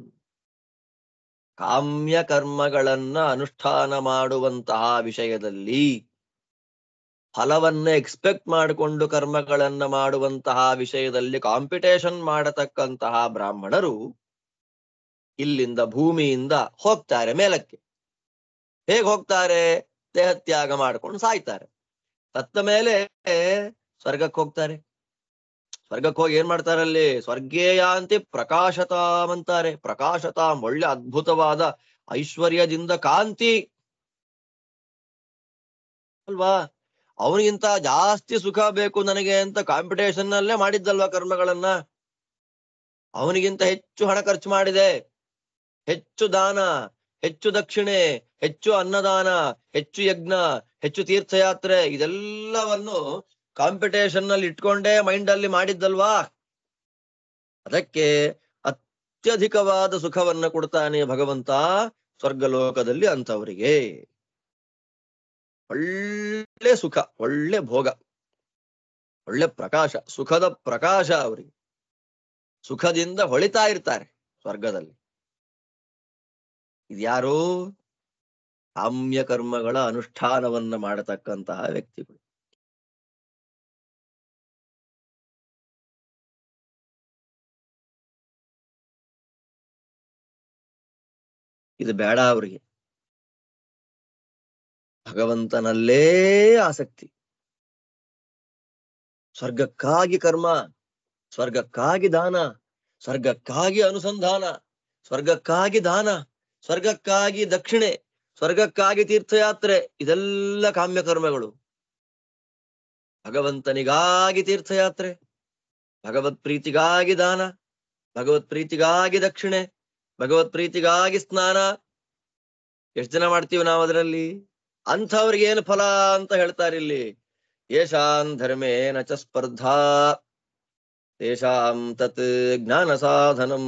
ಕಾಮ್ಯ ಕರ್ಮಗಳನ್ನ ಅನುಷ್ಠಾನ ಮಾಡುವಂತಹ ವಿಷಯದಲ್ಲಿ, ಫಲವನ್ನ ಎಕ್ಸ್ಪೆಕ್ಟ್ ಮಾಡಿಕೊಂಡು ಕರ್ಮಗಳನ್ನ ಮಾಡುವಂತಹ ವಿಷಯದಲ್ಲಿ ಕಾಂಪಿಟೇಷನ್ ಮಾಡತಕ್ಕಂತಹ ಬ್ರಾಹ್ಮಣರು ಇಲ್ಲಿಂದ ಭೂಮಿಯಿಂದ ಹೋಗ್ತಾರೆ ಮೇಲಕ್ಕೆ. ಹೇಗೆ ಹೋಗ್ತಾರೆ? ದೇಹತ್ಯಾಗ ಮಾಡ್ಕೊಂಡು ಸಾಯ್ತಾರೆ. ಸತ್ತ ಮೇಲೆ ಸ್ವರ್ಗಕ್ಕೆ ಹೋಗ್ತಾರೆ. ಸ್ವರ್ಗಕ್ಕೆ ಹೋಗಿ ಏನ್ ಮಾಡ್ತಾರಲ್ಲಿ? ಸ್ವರ್ಗೇಯಾಂತಿ ಪ್ರಕಾಶತಾಮ್ ಅಂತಾರೆ. ಪ್ರಕಾಶತಾಮ್, ಒಳ್ಳೆ ಅದ್ಭುತವಾದ ಐಶ್ವರ್ಯದಿಂದ ಕಾಂತಿ ಅಲ್ವಾ. ಅವನಿಗಿಂತ ಜಾಸ್ತಿ ಸುಖ ಬೇಕು ನನಗೆ ಅಂತ ಕಾಂಪಿಟೇಷನ್ ನಲ್ಲೇ ಮಾಡಿದ್ದಲ್ವಾ ಕರ್ಮಗಳನ್ನ. ಅವನಿಗಿಂತ ಹೆಚ್ಚು ಹಣ ಖರ್ಚು ಮಾಡಿದೆ, ಹೆಚ್ಚು ದಾನ, ಹೆಚ್ಚು ದಕ್ಷಿಣೆ, ಹೆಚ್ಚು ಅನ್ನದಾನ, ಹೆಚ್ಚು ಯಜ್ಞ, ಹೆಚ್ಚು ತೀರ್ಥಯಾತ್ರೆ, ಇದೆಲ್ಲವನ್ನು ಕಾಂಪಿಟೇಷನ್ ನಲ್ಲಿ ಇಟ್ಕೊಂಡೇ ಮೈಂಡ್ ಅಲ್ಲಿ ಮಾಡಿದ್ದಲ್ವಾ. ಅದಕ್ಕೆ ಅತ್ಯಧಿಕವಾದ ಸುಖವನ್ನ ಕೊಡ್ತಾನೆ ಭಗವಂತ ಸ್ವರ್ಗಲೋಕದಲ್ಲಿ ಅಂತವರಿಗೆ. ಒಳ್ಳೆ ಸುಖ, ಒಳ್ಳೆ ಭೋಗ, ಒಳ್ಳೆ ಪ್ರಕಾಶ, ಸುಖದ ಪ್ರಕಾಶ ಅವರಿಗೆ. ಸುಖದಿಂದ ಹೊಳಿತಾ ಇರ್ತಾರೆ ಸ್ವರ್ಗದಲ್ಲಿ. ಇದ್ಯಾರು? ಕಾಮ್ಯ ಕರ್ಮಗಳ ಅನುಷ್ಠಾನವನ್ನ ಮಾಡತಕ್ಕಂತಹ ವ್ಯಕ್ತಿಗಳು. ಇದು ಬೇಡ ಅವರಿಗೆ. ಭಗವಂತನಲ್ಲೇ ಆಸಕ್ತಿ. ಸ್ವರ್ಗಕ್ಕಾಗಿ ಕರ್ಮ, ಸ್ವರ್ಗಕ್ಕಾಗಿ ದಾನ, ಸ್ವರ್ಗಕ್ಕಾಗಿ ಅನುಸಂಧಾನ, ಸ್ವರ್ಗಕ್ಕಾಗಿ ದಾನ, ಸ್ವರ್ಗಕ್ಕಾಗಿ ದಕ್ಷಿಣೆ, ಸ್ವರ್ಗಕ್ಕಾಗಿ ತೀರ್ಥಯಾತ್ರೆ, ಇದೆಲ್ಲ ಕಾಮ್ಯ ಕರ್ಮಗಳು. ಭಗವಂತನಿಗಾಗಿ ತೀರ್ಥಯಾತ್ರೆ, ಭಗವತ್ ಪ್ರೀತಿಗಾಗಿ ದಾನ, ಭಗವತ್ ಪ್ರೀತಿಗಾಗಿ ದಕ್ಷಿಣೆ, ಭಗವತ್ ಪ್ರೀತಿಗಾಗಿ ಸ್ನಾನ. ಎಷ್ಟು ಜನ ಮಾಡ್ತೀವಿ ನಾವು ಅದರಲ್ಲಿ? ಅಂಥವ್ರಿಗೆ ಏನು ಫಲ ಅಂತ ಹೇಳ್ತಾರೆ ಇಲ್ಲಿ. ಯೇಷಾಂ ಧರ್ಮೇನ ಚ ಸ್ಪರ್ಧಾ ತೇಷಾಂ ತತ್ ಜ್ಞಾನ ಸಾಧನಂ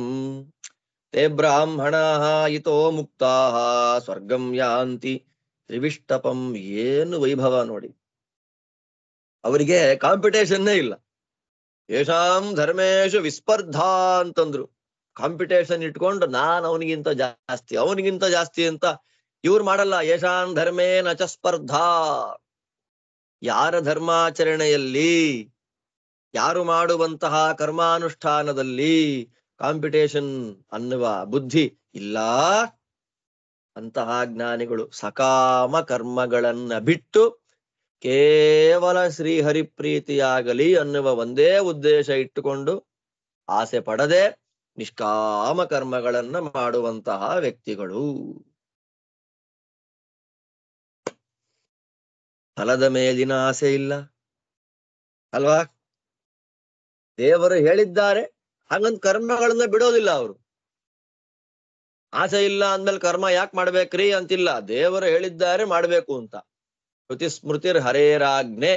ತೇ ಬ್ರಾಹ್ಮಣಾಃ ಇತೋ ಮುಕ್ತಾಃ ಸ್ವರ್ಗಂ ಯಾಂತಿ ತ್ರಿವಿಷ್ಟಪಂ. ಏನು ವೈಭವ ನೋಡಿ. ಅವರಿಗೆ ಕಾಂಪಿಟೇಷನ್ನೇ ಇಲ್ಲ. ಯೇಷಾಂ ಧರ್ಮೇಶು ವಿಸ್ಪರ್ಧಾ ಅಂತಂದ್ರು. ಕಾಂಪಿಟೇಷನ್ ಇಟ್ಕೊಂಡು ನಾನು ಅವನಿಗಿಂತ ಜಾಸ್ತಿ, ಅವನಿಗಿಂತ ಜಾಸ್ತಿ ಅಂತ ಇವ್ರು ಮಾಡಲ್ಲ. ಯೇಷಾಂ ಧರ್ಮೇನ ಚ ಸ್ಪರ್ಧಾ. ಯಾರ ಧರ್ಮಾಚರಣೆಯಲ್ಲಿ, ಯಾರು ಮಾಡುವಂತಹ ಕರ್ಮಾನುಷ್ಠಾನದಲ್ಲಿ ಕಾಂಪಿಟೇಷನ್ ಅನ್ನುವ ಬುದ್ಧಿ ಇಲ್ಲ, ಅಂತಹ ಜ್ಞಾನಿಗಳು ಸಕಾಮ ಕರ್ಮಗಳನ್ನ ಬಿಟ್ಟು ಕೇವಲ ಶ್ರೀಹರಿಪ್ರೀತಿಯಾಗಲಿ ಅನ್ನುವ ಒಂದೇ ಉದ್ದೇಶ ಇಟ್ಟುಕೊಂಡು ಆಸೆ ಪಡದೆ ನಿಷ್ಕಾಮ ಕರ್ಮಗಳನ್ನ ಮಾಡುವಂತಹ ವ್ಯಕ್ತಿಗಳು. ಫಲದ ಮೇಲಿನ ಆಸೆ ಇಲ್ಲ ಅಲ್ವಾ. ದೇವರು ಹೇಳಿದ್ದಾರೆ ಹಾಗಂತ ಕರ್ಮಗಳನ್ನ ಬಿಡೋದಿಲ್ಲ ಅವರು. ಆಸೆ ಇಲ್ಲ ಅಂದ್ಮೇಲೆ ಕರ್ಮ ಯಾಕೆ ಮಾಡ್ಬೇಕ್ರಿ ಅಂತಿಲ್ಲ. ದೇವರು ಹೇಳಿದ್ದಾರೆ ಮಾಡ್ಬೇಕು ಅಂತ. ಶ್ರುತಿ ಸ್ಮೃತಿರ್ ಹರೇರಾಜ್ಞೆ.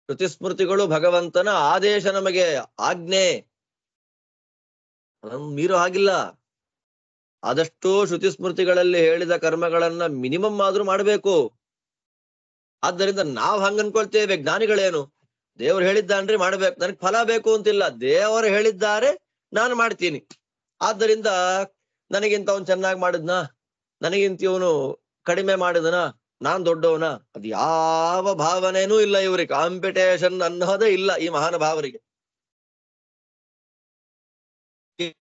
ಶ್ರುತಿ ಸ್ಮೃತಿಗಳು ಭಗವಂತನ ಆದೇಶ, ನಮಗೆ ಆಜ್ಞೆ. ಮೀರೋ ಹಾಗಿಲ್ಲ. ಆದಷ್ಟು ಶ್ರುತಿ ಸ್ಮೃತಿಗಳಲ್ಲಿ ಹೇಳಿದ ಕರ್ಮಗಳನ್ನ ಮಿನಿಮಮ್ ಆದ್ರೂ ಮಾಡ್ಬೇಕು. ಆದ್ದರಿಂದ ನಾವ್ ಹಂಗ ಅನ್ಕೊಳ್ತೇವೆ. ಜ್ಞಾನಿಗಳೇನು? ದೇವ್ರು ಹೇಳಿದ್ದಾನ್ರಿ ಮಾಡ್ಬೇಕು, ನನಗೆ ಫಲ ಬೇಕು ಅಂತಿಲ್ಲ. ದೇವರು ಹೇಳಿದ್ದಾರೆ, ನಾನು ಮಾಡ್ತೀನಿ. ಆದ್ದರಿಂದ ನನಗಿಂತ ಅವನು ಚೆನ್ನಾಗಿ ಮಾಡಿದ್ನಾ, ನನಗಿಂತ ಇವನು ಕಡಿಮೆ ಮಾಡಿದನ, ನಾನ್ ದೊಡ್ಡವನ, ಅದು ಯಾವ ಭಾವನೆನೂ ಇಲ್ಲ ಇವ್ರಿಗೆ. ಕಾಂಪಿಟೇಷನ್ ಅನ್ನೋದೇ ಇಲ್ಲ ಈ ಮಹಾನುಭಾವರಿಗೆ.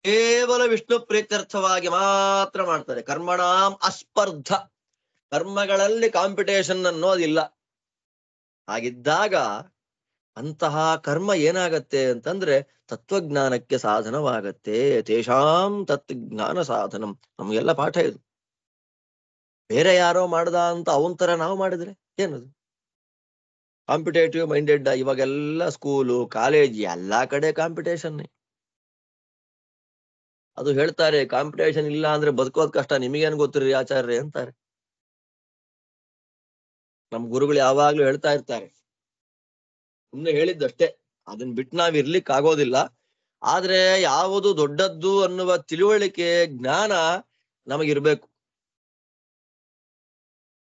ಕೇವಲ ವಿಷ್ಣು ಪ್ರೀತ್ಯರ್ಥವಾಗಿ ಮಾತ್ರ ಮಾಡ್ತಾರೆ. ಕರ್ಮಣಾಂ ಅಸ್ಪರ್ಧ. ಕರ್ಮಗಳಲ್ಲಿ ಕಾಂಪಿಟೇಷನ್ ಅನ್ನೋದಿಲ್ಲ. ಹಾಗಿದ್ದಾಗ ಅಂತಹ ಕರ್ಮ ಏನಾಗತ್ತೆ ಅಂತಂದ್ರೆ ತತ್ವಜ್ಞಾನಕ್ಕೆ ಸಾಧನವಾಗತ್ತೆ. ತೇಷಾಂ ತತ್ ಜ್ಞಾನ ಸಾಧನಂ. ನಮ್ಗೆಲ್ಲ ಪಾಠ ಇದು. ಬೇರೆ ಯಾರೋ ಮಾಡ್ದ ಅಂತ ಅವನ್ ತರ ನಾವು ಮಾಡಿದ್ರೆ ಏನದು? Competitive minded. ಇವಾಗೆಲ್ಲ ಸ್ಕೂಲು, ಕಾಲೇಜ್ ಎಲ್ಲಾ ಕಡೆ ಕಾಂಪಿಟೇಷನ್. ಅದು ಹೇಳ್ತಾರೆ, ಕಾಂಪಿಟೇಷನ್ ಇಲ್ಲ ಅಂದ್ರೆ ಬದುಕೋದ್ ಕಷ್ಟ, ನಿಮಗೇನ್ ಗೊತ್ತಿರಿ ಆಚಾರ್ಯ ಅಂತಾರೆ. ನಮ್ ಗುರುಗಳು ಯಾವಾಗ್ಲೂ ಹೇಳ್ತಾ ಇರ್ತಾರೆ, ಸುಮ್ನೆ ಹೇಳಿದ್ದಷ್ಟೇ, ಅದನ್ನ ಬಿಟ್ಟು ನಾವ್ ಇರ್ಲಿಕ್ ಆಗೋದಿಲ್ಲ. ಆದ್ರೆ ಯಾವುದು ದೊಡ್ಡದ್ದು ಅನ್ನುವ ತಿಳುವಳಿಕೆ ಜ್ಞಾನ ನಮಗಿರ್ಬೇಕು.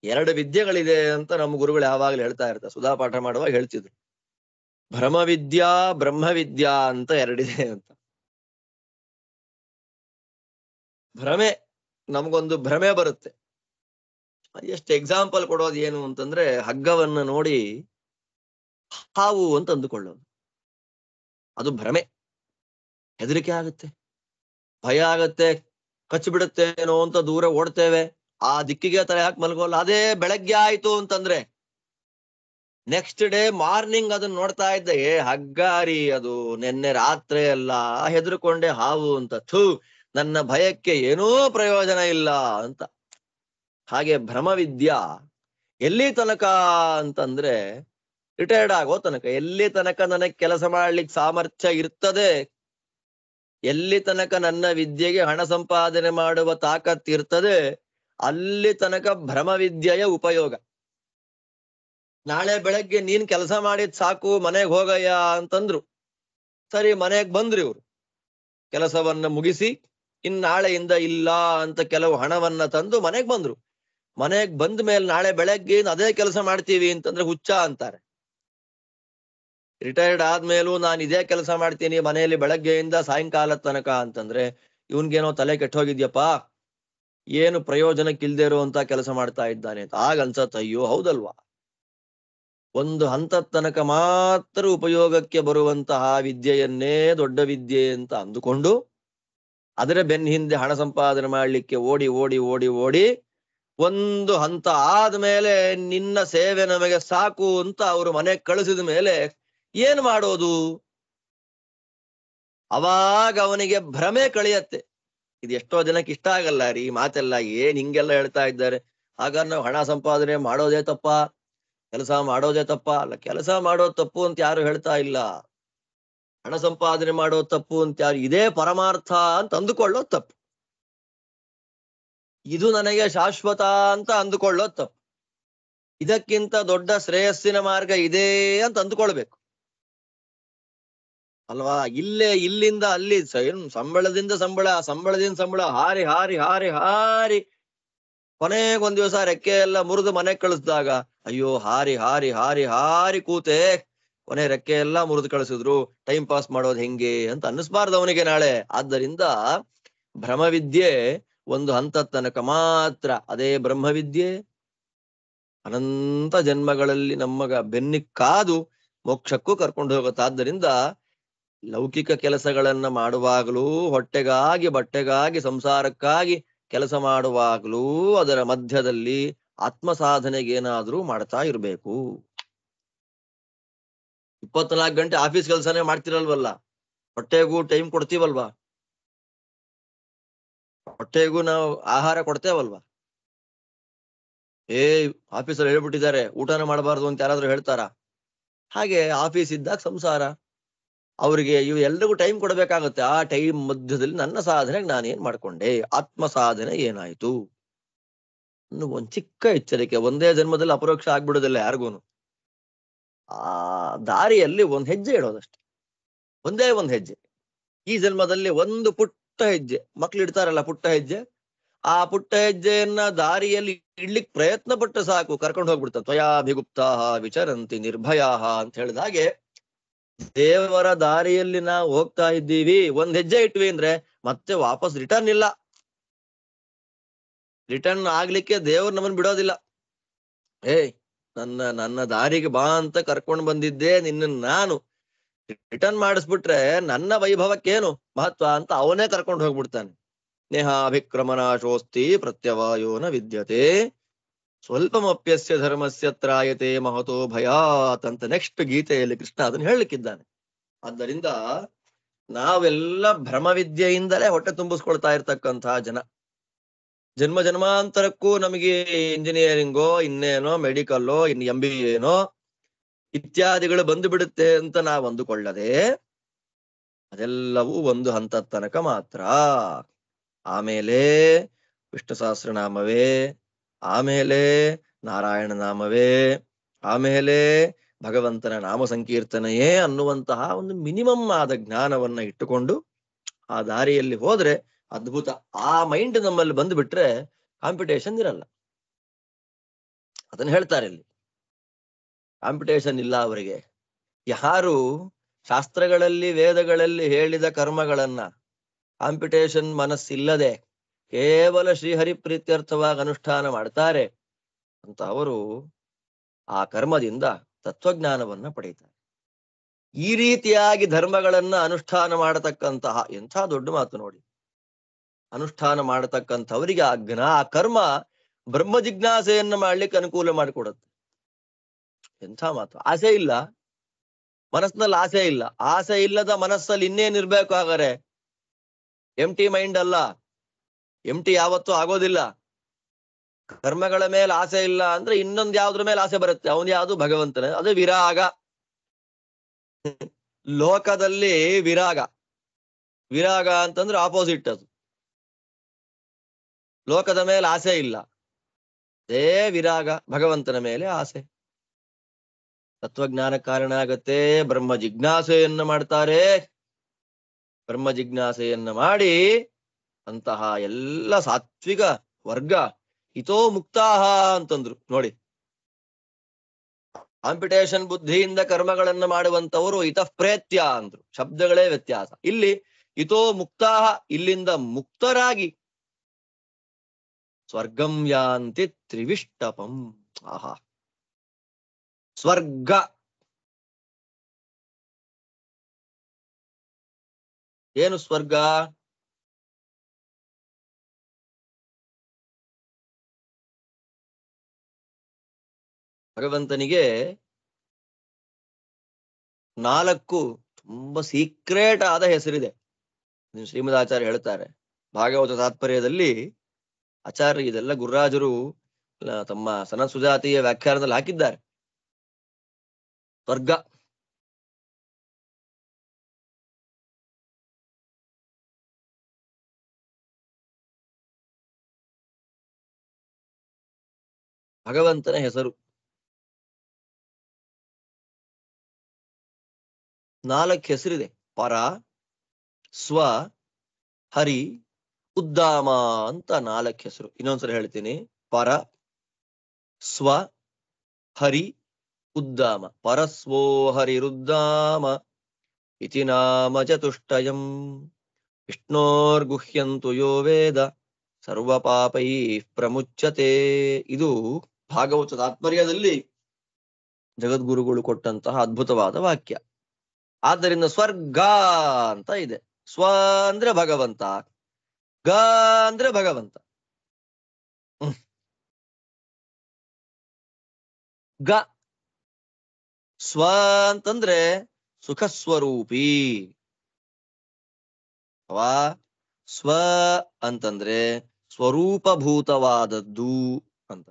2 ವಿದ್ಯೆಗಳಿದೆ ಅಂತ ನಮ್ಮ ಗುರುಗಳು ಯಾವಾಗ್ಲೂ ಹೇಳ್ತಾ ಇರ್ತಾರೆ, ಸುಧಾ ಪಾಠ ಮಾಡುವಾಗ ಹೇಳ್ತಿದ್ರು. ಭ್ರಮವಿದ್ಯಾ ಬ್ರಹ್ಮವಿದ್ಯಾ ಅಂತ 2 ಇದೆ ಅಂತ. ಭ್ರಮೆ, ನಮಗೊಂದು ಭ್ರಮೆ ಬರುತ್ತೆ. ಎಷ್ಟು ಎಕ್ಸಾಂಪಲ್ ಕೊಡೋದು ಏನು ಅಂತಂದ್ರೆ, ಹಗ್ಗವನ್ನ ನೋಡಿ ಹಾವು ಅಂತ ಅಂದುಕೊಳ್ಳೋದು, ಅದು ಭ್ರಮೆ. ಹೆದರಿಕೆ ಆಗುತ್ತೆ, ಭಯ ಆಗತ್ತೆ, ಕಚ್ಚಿಬಿಡುತ್ತೇನೋ ಅಂತ ದೂರ ಓಡ್ತೇವೆ, ಆ ದಿಕ್ಕಿಗೆ ತಲೆ ಹಾಕಿ ಮಲ್ಗೋಲ್ಲ. ಅದೇ ಬೆಳಗ್ಗೆ ಆಯ್ತು ಅಂತಂದ್ರೆ ನೆಕ್ಸ್ಟ್ ಡೇ ಮಾರ್ನಿಂಗ್ ಅದನ್ನ ನೋಡ್ತಾ ಇದ್ದೆ, ಹಗ್ಗಾರಿ ಅದು ನಿನ್ನೆ ರಾತ್ರಿ ಎಲ್ಲ ಹೆದರ್ಕೊಂಡೆ ಹಾವು ಅಂತ, ಥೂ ನನ್ನ ಭಯಕ್ಕೆ ಏನೂ ಪ್ರಯೋಜನ ಇಲ್ಲ ಅಂತ. ಹಾಗೆ ಭ್ರಮವಿದ್ಯಾ ಎಲ್ಲಿ ತನಕ ಅಂತಂದ್ರೆ ರಿಟೈರ್ಡ್ ಆಗೋ ತನಕ. ಎಲ್ಲಿ ತನಕ ನನಗೆ ಕೆಲಸ ಮಾಡ್ಲಿಕ್ಕೆ ಸಾಮರ್ಥ್ಯ ಇರ್ತದೆ, ಎಲ್ಲಿ ತನಕ ನನ್ನ ವಿದ್ಯೆಗೆ ಹಣ ಸಂಪಾದನೆ ಮಾಡುವ ತಾಕತ್ ಇರ್ತದೆ, ಅಲ್ಲಿ ತನಕ ಭ್ರಮವಿದ್ಯೆಯ ಉಪಯೋಗ. ನಾಳೆ ಬೆಳಗ್ಗೆ ನೀನ್ ಕೆಲಸ ಮಾಡಿದ್ ಸಾಕು, ಮನೆಗ್ ಹೋಗಯ್ಯ ಅಂತಂದ್ರು. ಸರಿ, ಮನೆಗ್ ಬಂದ್ರಿ ಇವ್ರು, ಕೆಲಸವನ್ನ ಮುಗಿಸಿ ನಾಳೆಯಿಂದ ಇಲ್ಲ ಅಂತ ಕೆಲವು ಹಣವನ್ನ ತಂದು ಮನೆಗ್ ಬಂದ್ರು. ಮನೆಗ್ ಬಂದ ಮೇಲೆ ನಾಳೆ ಬೆಳಗ್ಗೆ ಅದೇ ಕೆಲಸ ಮಾಡ್ತೀವಿ ಅಂತಂದ್ರೆ ಹುಚ್ಚ ಅಂತಾರೆ. ರಿಟೈರ್ಡ್ ಆದ್ಮೇಲೂ ನಾನು ಇದೇ ಕೆಲಸ ಮಾಡ್ತೀನಿ ಮನೆಯಲ್ಲಿ ಬೆಳಗ್ಗೆಯಿಂದ ಸಾಯಂಕಾಲದ ತನಕ ಅಂತಂದ್ರೆ ಇವನ್ಗೇನೋ ತಲೆ ಕೆಟ್ಟೋಗಿದ್ಯಪ್ಪ, ಏನು ಪ್ರಯೋಜನಕ್ಕಿಲ್ದೇ ಇರುವಂತ ಕೆಲಸ ಮಾಡ್ತಾ ಇದ್ದಾನೆ ಅಂತ ಆಗ ಅನ್ಸತ್. ಅಯ್ಯೋ ಹೌದಲ್ವಾ, ಒಂದು ಹಂತದ ತನಕ ಮಾತ್ರ ಉಪಯೋಗಕ್ಕೆ ಬರುವಂತಹ ವಿದ್ಯೆಯನ್ನೇ ದೊಡ್ಡ ವಿದ್ಯೆ ಅಂತ ಅಂದುಕೊಂಡು ಅದರ ಬೆನ್ನ ಹಿಂದೆ ಹಣ ಸಂಪಾದನೆ ಮಾಡ್ಲಿಕ್ಕೆ ಓಡಿ ಓಡಿ ಓಡಿ ಓಡಿ ಒಂದು ಹಂತ ಆದ್ಮೇಲೆ ನಿನ್ನ ಸೇವೆ ನಮಗೆ ಸಾಕು ಅಂತ ಅವರು ಮನೆಗೆ ಕಳಿಸಿದ ಮೇಲೆ ಏನ್ ಮಾಡೋದು? ಅವಾಗ ಅವನಿಗೆ ಭ್ರಮೆ ಕಳಿಯತ್ತೆ. ಇದು ಎಷ್ಟೋ ಜನಕ್ಕೆ ಇಷ್ಟ ಆಗಲ್ಲ ರೀ ಮಾತೆಲ್ಲ, ಏನ್ ಹಿಂಗೆಲ್ಲ ಹೇಳ್ತಾ ಇದ್ದಾರೆ, ಹಾಗಾದ್ರೆ ನಾವು ಹಣ ಸಂಪಾದನೆ ಮಾಡೋದೇ ತಪ್ಪ, ಕೆಲಸ ಮಾಡೋದೇ ತಪ್ಪ? ಅಲ್ಲ, ಕೆಲಸ ಮಾಡೋದು ತಪ್ಪು ಅಂತ ಯಾರು ಹೇಳ್ತಾ ಇಲ್ಲ, ಹಣ ಸಂಪಾದನೆ ಮಾಡೋದು ತಪ್ಪು ಅಂತ ಯಾರು, ಇದೇ ಪರಮಾರ್ಥ ಅಂತ ಅಂದುಕೊಳ್ಳೋದು ತಪ್ಪು, ಇದು ನನಗೆ ಶಾಶ್ವತ ಅಂತ ಅಂದುಕೊಳ್ಳೋದು ತಪ್ಪು, ಇದಕ್ಕಿಂತ ದೊಡ್ಡ ಶ್ರೇಯಸ್ಸಿನ ಮಾರ್ಗ ಇದೆ ಅಂತ ಅಂದುಕೊಳ್ಬೇಕು ಅಲ್ವಾ? ಇಲ್ಲಿಂದ ಅಲ್ಲಿ ಸಂಬಳದಿಂದ ಸಂಬಳ ಹಾರಿ ಹಾರಿ ಹಾರಿ ಹಾರಿ ಕೊನೆಗೊಂದ್ ದಿವಸ ರೆಕ್ಕೆ ಎಲ್ಲ ಮುರಿದು ಮನೆಗೆ ಕಳಿಸಿದಾಗ ಅಯ್ಯೋ ಹಾರಿ ಹಾರಿ ಹಾರಿ ಹಾರಿ ಕೂತೆ, ಕೊನೆ ರೆಕ್ಕೆ ಎಲ್ಲ ಮುರಿದು ಕಳಿಸಿದ್ರು, ಟೈಮ್ ಪಾಸ್ ಮಾಡೋದು ಹೆಂಗೆ ಅಂತ ಅನ್ನಿಸ್ಬಾರ್ದು ಅವನಿಗೆ ನಾಳೆ. ಆದ್ದರಿಂದ ಭ್ರಮವಿದ್ಯೆ ಒಂದು ಹಂತದ ತನಕ ಮಾತ್ರ, ಅದೇ ಬ್ರಹ್ಮವಿದ್ಯೆ ಅನಂತ ಜನ್ಮಗಳಲ್ಲಿ ನಮ್ಮಗ ಬೆನ್ನಿಕ್ಕಾದು ಮೋಕ್ಷಕ್ಕೂ ಕರ್ಕೊಂಡು ಹೋಗುತ್ತೆ. ಆದ್ದರಿಂದ ಲೌಕಿಕ ಕೆಲಸಗಳನ್ನ ಮಾಡುವಾಗಲೂ, ಹೊಟ್ಟೆಗಾಗಿ ಬಟ್ಟೆಗಾಗಿ ಸಂಸಾರಕ್ಕಾಗಿ ಕೆಲಸ ಮಾಡುವಾಗಲೂ ಅದರ ಮಧ್ಯದಲ್ಲಿ ಆತ್ಮ ಸಾಧನೆಗೆ ಏನಾದ್ರೂ ಮಾಡ್ತಾ ಇರ್ಬೇಕು. 24 ಗಂಟೆ ಆಫೀಸ್ ಕೆಲಸನೇ ಮಾಡ್ತಿರಲ್ವಲ್ಲ, ಹೊಟ್ಟೆಗೂ ಟೈಮ್ ಕೊಡ್ತೀವಲ್ವಾ, ಹೊಟ್ಟೆಗೂ ನಾವು ಆಹಾರ ಕೊಡ್ತೇವಲ್ವಾ. ಆಫೀಸಲ್ಲಿ ಹೇಳ್ಬಿಟ್ಟಿದ್ದಾರೆ ಊಟನ ಮಾಡಬಾರ್ದು ಅಂತ ಯಾರಾದ್ರೂ ಹೇಳ್ತಾರ? ಹಾಗೆ ಆಫೀಸ್ ಇದ್ದಾಗ ಸಂಸಾರ, ಅವ್ರಿಗೆ ಇವು ಎಲ್ರಿಗೂ ಟೈಮ್ ಕೊಡ್ಬೇಕಾಗುತ್ತೆ. ಆ ಟೈಮ್ ಮಧ್ಯದಲ್ಲಿ ನನ್ನ ಸಾಧನೆಗೆ ನಾನೇನ್ ಮಾಡ್ಕೊಂಡೆ, ಆತ್ಮ ಸಾಧನೆ ಏನಾಯ್ತು ಅನ್ನೋ ಒಂದ್ ಚಿಕ್ಕ ಎಚ್ಚರಿಕೆ ಒಂದೇ ಜನ್ಮದಲ್ಲಿ ಅಪರೋಕ್ಷ ಆಗ್ಬಿಡೋದಿಲ್ಲ ಯಾರಿಗೂನು. ಆ ದಾರಿಯಲ್ಲಿ ಒಂದ್ ಹೆಜ್ಜೆ ಇಡೋದಷ್ಟೆ, ಒಂದೇ ಒಂದ್ ಹೆಜ್ಜೆ. ಈ ಜನ್ಮದಲ್ಲಿ ಒಂದು ಪುಟ್ಟ ಹೆಜ್ಜೆ, ಮಕ್ಳು ಇಡ್ತಾರಲ್ಲ ಪುಟ್ಟ ಹೆಜ್ಜೆ, ಆ ಪುಟ್ಟ ಹೆಜ್ಜೆಯನ್ನ ದಾರಿಯಲ್ಲಿ ಇಡ್ಲಿಕ್ಕೆ ಪ್ರಯತ್ನ ಪಟ್ಟು ಸಾಕು, ಕರ್ಕೊಂಡು ಹೋಗ್ಬಿಡ್ತಾರೆ. ತ್ವಯಾಭಿಗುಪ್ತಾಹ ವಿಚರಂತಿ ನಿರ್ಭಯಾಹ ಅಂತ ಹೇಳಿದ ಹಾಗೆ ದೇವರ ದಾರಿಯಲ್ಲಿ ನಾವು ಹೋಗ್ತಾ ಇದ್ದೀವಿ, ಒಂದ್ ಹೆಜ್ಜೆ ಇಟ್ವಿ ಅಂದ್ರೆ ಮತ್ತೆ ವಾಪಸ್ ರಿಟರ್ನ್ ಇಲ್ಲ. ರಿಟರ್ನ್ ಆಗ್ಲಿಕ್ಕೆ ದೇವ್ರು ನಮ್ಮನ್ ಬಿಡೋದಿಲ್ಲ. ನನ್ನ ದಾರಿಗೆ ಬಾ ಅಂತ ಕರ್ಕೊಂಡ್ ಬಂದಿದ್ದೆ ನಿನ್ನ, ನಾನು ರಿಟರ್ನ್ ಮಾಡಿಸ್ಬಿಟ್ರೆ ನನ್ನ ವೈಭವಕ್ಕೇನು ಮಹತ್ವ ಅಂತ ಅವನೇ ಕರ್ಕೊಂಡು ಹೋಗ್ಬಿಡ್ತಾನೆ. ನೇಹಾಭಿಕ್ರಮನಾಶೋಸ್ತಿ ಪ್ರತ್ಯವಾಯೋನ ವಿದ್ಯತೆ ಸ್ವಲ್ಪಮಪ್ಯಸ್ಯ ಧರ್ಮಸ್ಯ ತ್ರಾಯತೆ ಮಹತೋ ಭಯಾತ್ ಅಂತ ನೆಕ್ಸ್ಟ್ ಗೀತೆಯಲ್ಲಿ ಕೃಷ್ಣ ಅದನ್ನ ಹೇಳಲಿಕ್ಕಿದ್ದಾನೆ. ಆದ್ದರಿಂದ ನಾವೆಲ್ಲ ಭ್ರಮವಿದ್ಯೆಯಿಂದಲೇ ಹೊಟ್ಟೆ ತುಂಬಿಸ್ಕೊಳ್ತಾ ಇರ್ತಕ್ಕಂತಹ ಜನ. ಜನ್ಮ ಜನ್ಮಾಂತರಕ್ಕೂ ನಮಗೆ ಇಂಜಿನಿಯರಿಂಗೋ ಇನ್ನೇನೋ ಮೆಡಿಕಲ್ಲೋ ಇನ್ MBA ಇತ್ಯಾದಿಗಳು ಬಂದು ಬಿಡುತ್ತೆ ಅಂತ ನಾವು ಅಂದುಕೊಳ್ಳದೆ, ಅದೆಲ್ಲವೂ ಒಂದು ಹಂತದ ತನಕ ಮಾತ್ರ. ಆಮೇಲೆ ವಿಷ್ಣು ಸಹಸ್ರನಾಮವೇ, ಆಮೇಲೆ ನಾರಾಯಣ ನಾಮವೇ, ಆಮೇಲೆ ಭಗವಂತನ ನಾಮ ಸಂಕೀರ್ತನೆಯೇ ಅನ್ನುವಂತಹ ಒಂದು ಮಿನಿಮಮ್ ಆದ ಜ್ಞಾನವನ್ನ ಇಟ್ಟುಕೊಂಡು ಆ ದಾರಿಯಲ್ಲಿ ಹೋದ್ರೆ ಅದ್ಭುತ. ಆ ಮೈಂಡ್ ನಮ್ಮಲ್ಲಿ ಬಂದ್ಬಿಟ್ರೆ ಕಾಂಪಿಟೇಷನ್ ಇರಲ್ಲ. ಅದನ್ನ ಹೇಳ್ತಾರೆ ಇಲ್ಲಿ, ಕಾಂಪಿಟೇಷನ್ ಇಲ್ಲ ಅವರಿಗೆ. ಯಾರು ಶಾಸ್ತ್ರಗಳಲ್ಲಿ ವೇದಗಳಲ್ಲಿ ಹೇಳಿದ ಕರ್ಮಗಳನ್ನ ಕಾಂಪಿಟೇಷನ್ ಮನಸ್ಸಿಲ್ಲದೆ ಕೇವಲ ಶ್ರೀಹರಿ ಪ್ರೀತ್ಯರ್ಥವಾಗಿ ಅನುಷ್ಠಾನ ಮಾಡ್ತಾರೆ ಅಂತ ಅವರು ಆ ಕರ್ಮದಿಂದ ತತ್ವಜ್ಞಾನವನ್ನ ಪಡೀತಾರೆ. ಈ ರೀತಿಯಾಗಿ ಧರ್ಮಗಳನ್ನ ಅನುಷ್ಠಾನ ಮಾಡತಕ್ಕಂತಹ, ಎಂಥ ದೊಡ್ಡ ಮಾತು ನೋಡಿ, ಅನುಷ್ಠಾನ ಮಾಡತಕ್ಕಂಥವರಿಗೆ ಆ ಕರ್ಮ ಬ್ರಹ್ಮ ಜಿಜ್ಞಾಸೆಯನ್ನ ಮಾಡ್ಲಿಕ್ಕೆ ಅನುಕೂಲ ಮಾಡಿಕೊಡುತ್ತೆ. ಎಂಥ ಮಾತು. ಆಸೆ ಇಲ್ಲ ಮನಸ್ಸಿನಲ್ಲಿ, ಆಸೆ ಇಲ್ಲ. ಆಸೆ ಇಲ್ಲದ ಮನಸ್ಸಲ್ಲಿ ಇನ್ನೇನಿರ್ಬೇಕು ಹಾಗಾರೆ? ಎಂಟಿ ಮೈಂಡ್ ಅಲ್ಲ, ಎಂಟಿ ಯಾವತ್ತೂ ಆಗೋದಿಲ್ಲ. ಕರ್ಮಗಳ ಮೇಲೆ ಆಸೆ ಇಲ್ಲ ಅಂದ್ರೆ ಇನ್ನೊಂದ್ ಯಾವ್ದ್ರ ಮೇಲೆ ಆಸೆ ಬರುತ್ತೆ. ಅವನ್ ಯಾವ್ದು? ಭಗವಂತನ. ಅದು ವಿರಾಗ. ಲೋಕದಲ್ಲಿ ವಿರಾಗ, ವಿರಾಗ ಅಂತಂದ್ರೆ ಆಪೋಸಿಟ್. ಅದು ಲೋಕದ ಮೇಲೆ ಆಸೆ ಇಲ್ಲ, ಅದೇ ವಿರಾಗ, ಭಗವಂತನ ಮೇಲೆ ಆಸೆ. ತತ್ವಜ್ಞಾನ ಕಾರಣ ಆಗತ್ತೆ. ಬ್ರಹ್ಮ ಜಿಜ್ಞಾಸೆಯನ್ನ ಮಾಡ್ತಾರೆ. ಬ್ರಹ್ಮ ಜಿಜ್ಞಾಸೆಯನ್ನ ಮಾಡಿ ಅಂತಹ ಎಲ್ಲ ಸಾತ್ವಿಕ ವರ್ಗ ಹಿತೋ ಮುಕ್ತಾಹ ಅಂತಂದ್ರು ನೋಡಿ. ಕಾಂಪಿಟೇಷನ್ ಬುದ್ಧಿಯಿಂದ ಕರ್ಮಗಳನ್ನ ಮಾಡುವಂತವರು ಹಿತಃಪ್ರೇತ್ಯ ಅಂದ್ರು. ಶಬ್ದಗಳೇ ವ್ಯತ್ಯಾಸ. ಇಲ್ಲಿ ಹಿತೋ ಮುಕ್ತಾಹ, ಇಲ್ಲಿಂದ ಮುಕ್ತರಾಗಿ ಸ್ವರ್ಗಂ ಯಾಂತಿ ತ್ರಿವಿಷ್ಟಪಂ. ಆಹಾ, ಸ್ವರ್ಗ. ಏನು ಸ್ವರ್ಗ? ಭಗವಂತನಿಗೆ 4 ತುಂಬಾ ಸೀಕ್ರೆಟ್ ಆದ ಹೆಸರಿದೆ. ಶ್ರೀಮದಾಚಾರ್ಯ ಹೇಳ್ತಾರೆ ಭಾಗವತ ತಾತ್ಪರ್ಯದಲ್ಲಿ. ಆಚಾರ್ಯ ಇದೆಲ್ಲ ಗುರುರಾಜರು ತಮ್ಮ ಸನತ್ ಸುಜಾತಿಯ ವ್ಯಾಖ್ಯಾನದಲ್ಲಿ ಹಾಕಿದ್ದಾರೆ. ಸ್ವರ್ಗ, ಭಗವಂತನ ಹೆಸರು. 4 ಹೆಸರಿದೆ. ಪರ, ಸ್ವ, ಹರಿ, ಉದ್ದಾಮ ಅಂತ 4 ಹೆಸರು. ಇನ್ನೊಂದ್ಸಲ ಹೇಳ್ತೀನಿ. ಪರ, ಸ್ವ, ಹರಿ, ಉದ್ದಾಮ. ಪರಸ್ವೋ ಹರಿರುದ್ದಾಮ ಇತಿ ನಾಮ ಚತುಷ್ಟಯಂ ವಿಷ್ಣೋರ್ಗುಹ್ಯಂತು ಯೋ ವೇದ ಸರ್ವ ಪಾಪೈ ಪ್ರಮುಚ್ಯತೆ. ಇದು ಭಾಗವತ ತಾತ್ಪರ್ಯದಲ್ಲಿ ಜಗದ್ಗುರುಗಳು ಕೊಟ್ಟಂತಹ ಅದ್ಭುತವಾದ ವಾಕ್ಯ. ಆದ್ದರಿಂದ ಸ್ವರ್ಗ ಅಂತ ಇದೆ. ಸ್ವ ಅಂದ್ರೆ ಭಗವಂತ, ಗ ಅಂದ್ರೆ ಭಗವಂತ. ಗ ಸ್ವ ಅಂತಂದ್ರೆ ಸುಖ ಸ್ವರೂಪಿ, ಅಥವಾ ಸ್ವ ಅಂತಂದ್ರೆ ಸ್ವರೂಪಭೂತವಾದದ್ದು ಅಂತ.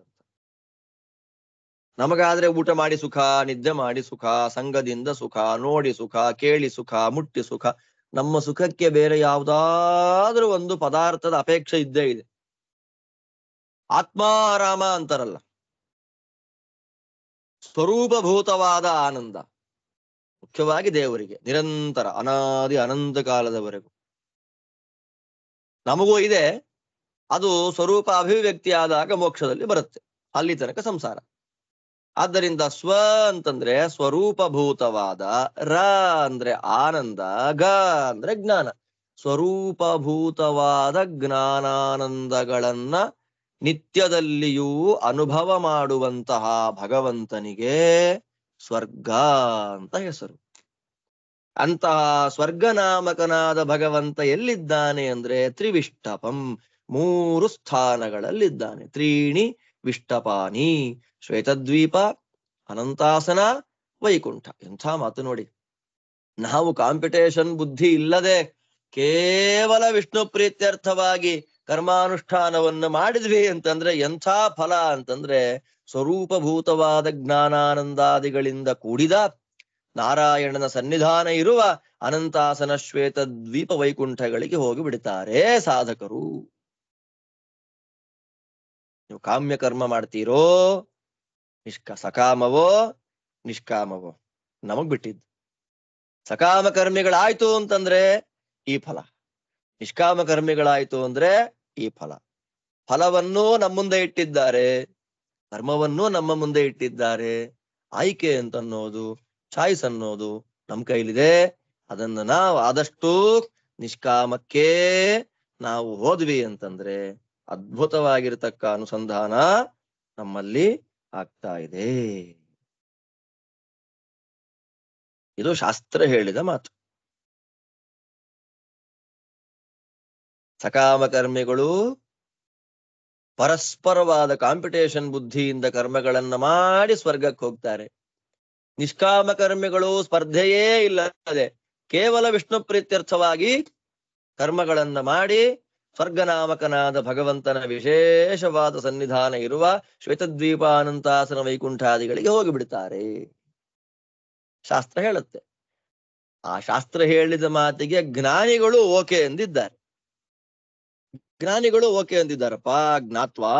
ನಮಗಾದ್ರೆ ಊಟ ಮಾಡಿ ಸುಖ, ನಿದ್ದೆ ಮಾಡಿ ಸುಖ, ಸಂಘದಿಂದ ಸುಖ, ನೋಡಿ ಸುಖ, ಕೇಳಿ ಸುಖ, ಮುಟ್ಟಿ ಸುಖ. ನಮ್ಮ ಸುಖಕ್ಕೆ ಬೇರೆ ಯಾವ್ದಾದ್ರೂ ಒಂದು ಪದಾರ್ಥದ ಅಪೇಕ್ಷೆ ಇದ್ದೇ ಇದೆ. ಆತ್ಮಾರಾಮ ಅಂತಾರಲ್ಲ, ಸ್ವರೂಪಭೂತವಾದ ಆನಂದ ಮುಖ್ಯವಾಗಿ ದೇವರಿಗೆ ನಿರಂತರ ಅನಾದಿ ಅನಂತ ಕಾಲದವರೆಗೂ. ನಮಗೂ ಇದೆ, ಅದು ಸ್ವರೂಪ ಅಭಿವ್ಯಕ್ತಿ ಆದಾಗ ಮೋಕ್ಷದಲ್ಲಿ ಬರುತ್ತೆ. ಅಲ್ಲಿ ತನಕ ಸಂಸಾರ. ಆದ್ದರಿಂದ ಸ್ವ ಅಂತಂದ್ರೆ ಸ್ವರೂಪಭೂತವಾದ, ರ ಅಂದ್ರೆ ಆನಂದ, ಗ ಅಂದ್ರೆ ಜ್ಞಾನ. ಸ್ವರೂಪಭೂತವಾದ ಜ್ಞಾನಾನಂದಗಳನ್ನ ನಿತ್ಯದಲ್ಲಿಯೂ ಅನುಭವ ಮಾಡುವಂತಹ ಭಗವಂತನಿಗೆ ಸ್ವರ್ಗ ಅಂತ ಹೆಸರು. ಅಂತಹ ಸ್ವರ್ಗನಾಮಕನಾದ ಭಗವಂತ ಎಲ್ಲಿದ್ದಾನೆ ಅಂದ್ರೆ ತ್ರಿವಿಷ್ಟಪಂ, 3 ಸ್ಥಾನಗಳಲ್ಲಿದ್ದಾನೆ. ತ್ರೀಣಿ ವಿಷ್ಟಪಾನಿ, ಶ್ವೇತದ್ವೀಪ, ಅನಂತಾಸನ, ವೈಕುಂಠ. ಎಂಥ ಮಾತು ನೋಡಿ. ನಾವು ಕಾಂಪಿಟೇಷನ್ ಬುದ್ಧಿ ಇಲ್ಲದೆ ಕೇವಲ ವಿಷ್ಣು ಪ್ರೀತ್ಯರ್ಥವಾಗಿ ಕರ್ಮಾನುಷ್ಠಾನವನ್ನು ಮಾಡಿದ್ವಿ ಅಂತಂದ್ರೆ ಎಂಥ ಫಲ ಅಂತಂದ್ರೆ ಸ್ವರೂಪಭೂತವಾದ ಜ್ಞಾನಾನಂದಾದಿಗಳಿಂದ ಕೂಡಿದ ನಾರಾಯಣನ ಸನ್ನಿಧಾನ ಇರುವ ಅನಂತಾಸನ, ಶ್ವೇತ ದ್ವೀಪ, ವೈಕುಂಠಗಳಿಗೆ ಹೋಗಿ ಬಿಡ್ತಾರೆ ಸಾಧಕರು. ನೀವು ಕಾಮ್ಯ ಕರ್ಮ ಮಾಡ್ತೀರೋ, ಸಕಾಮವೋ, ನಿಷ್ಕಾಮವೋ ನಮಗ್ ಬಿಟ್ಟಿದ್ದು. ಸಕಾಮ ಕರ್ಮಿಗಳಾಯ್ತು ಅಂತಂದ್ರೆ ಈ ಫಲ, ನಿಷ್ಕಾಮ ಕರ್ಮಿಗಳಾಯ್ತು ಅಂದ್ರೆ ಈ ಫಲ. ಫಲವನ್ನೂ ನಮ್ಮ ಮುಂದೆ ಇಟ್ಟಿದ್ದಾರೆ, ಕರ್ಮವನ್ನೂ ನಮ್ಮ ಮುಂದೆ ಇಟ್ಟಿದ್ದಾರೆ. ಆಯ್ಕೆ ಅಂತನ್ನೋದು, ಚಾಯ್ಸ್ ಅನ್ನೋದು ನಮ್ ಕೈಲಿದೆ. ಅದನ್ನ ನಾವು ಆದಷ್ಟು ನಿಷ್ಕಾಮಕ್ಕೆ ನಾವು ಹೋದ್ವಿ ಅಂತಂದ್ರೆ ಅದ್ಭುತವಾಗಿರತಕ್ಕ ಅನುಸಂಧಾನ ನಮ್ಮಲ್ಲಿ ಆಗ್ತಾ ಇದೆ. ಇದು ಶಾಸ್ತ್ರ ಹೇಳಿದ ಮಾತು. ಸಕಾಮ ಕರ್ಮಿಗಳು ಪರಸ್ಪರವಾದ ಕಾಂಪಿಟೇಷನ್ ಬುದ್ಧಿಯಿಂದ ಕರ್ಮಗಳನ್ನ ಮಾಡಿ ಸ್ವರ್ಗಕ್ಕೆ ಹೋಗ್ತಾರೆ. ನಿಷ್ಕಾಮ ಕರ್ಮಿಗಳು ಸ್ಪರ್ಧೆಯೇ ಇಲ್ಲದೆ ಕೇವಲ ವಿಷ್ಣು ಪ್ರೀತ್ಯರ್ಥವಾಗಿ ಕರ್ಮಗಳನ್ನ ಮಾಡಿ ಸ್ವರ್ಗನಾಮಕನಾದ ಭಗವಂತನ ವಿಶೇಷವಾದ ಸನ್ನಿಧಾನ ಇರುವ ಶ್ವೇತದ್ವೀಪಾನಂತಾಸನ ವೈಕುಂಠಾದಿಗಳಿಗೆ ಹೋಗಿಬಿಡ್ತಾರೆ. ಶಾಸ್ತ್ರ ಹೇಳುತ್ತೆ. ಆ ಶಾಸ್ತ್ರ ಹೇಳಿದ ಮಾತಿಗೆ ಜ್ಞಾನಿಗಳು ಓಕೆ ಎಂದಿದ್ದಾರೆ. ಜ್ಞಾನಿಗಳು ಓಕೆ ಅಂದಿದ್ದಾರಪ್ಪ. ಜ್ಞಾತ್ವಾ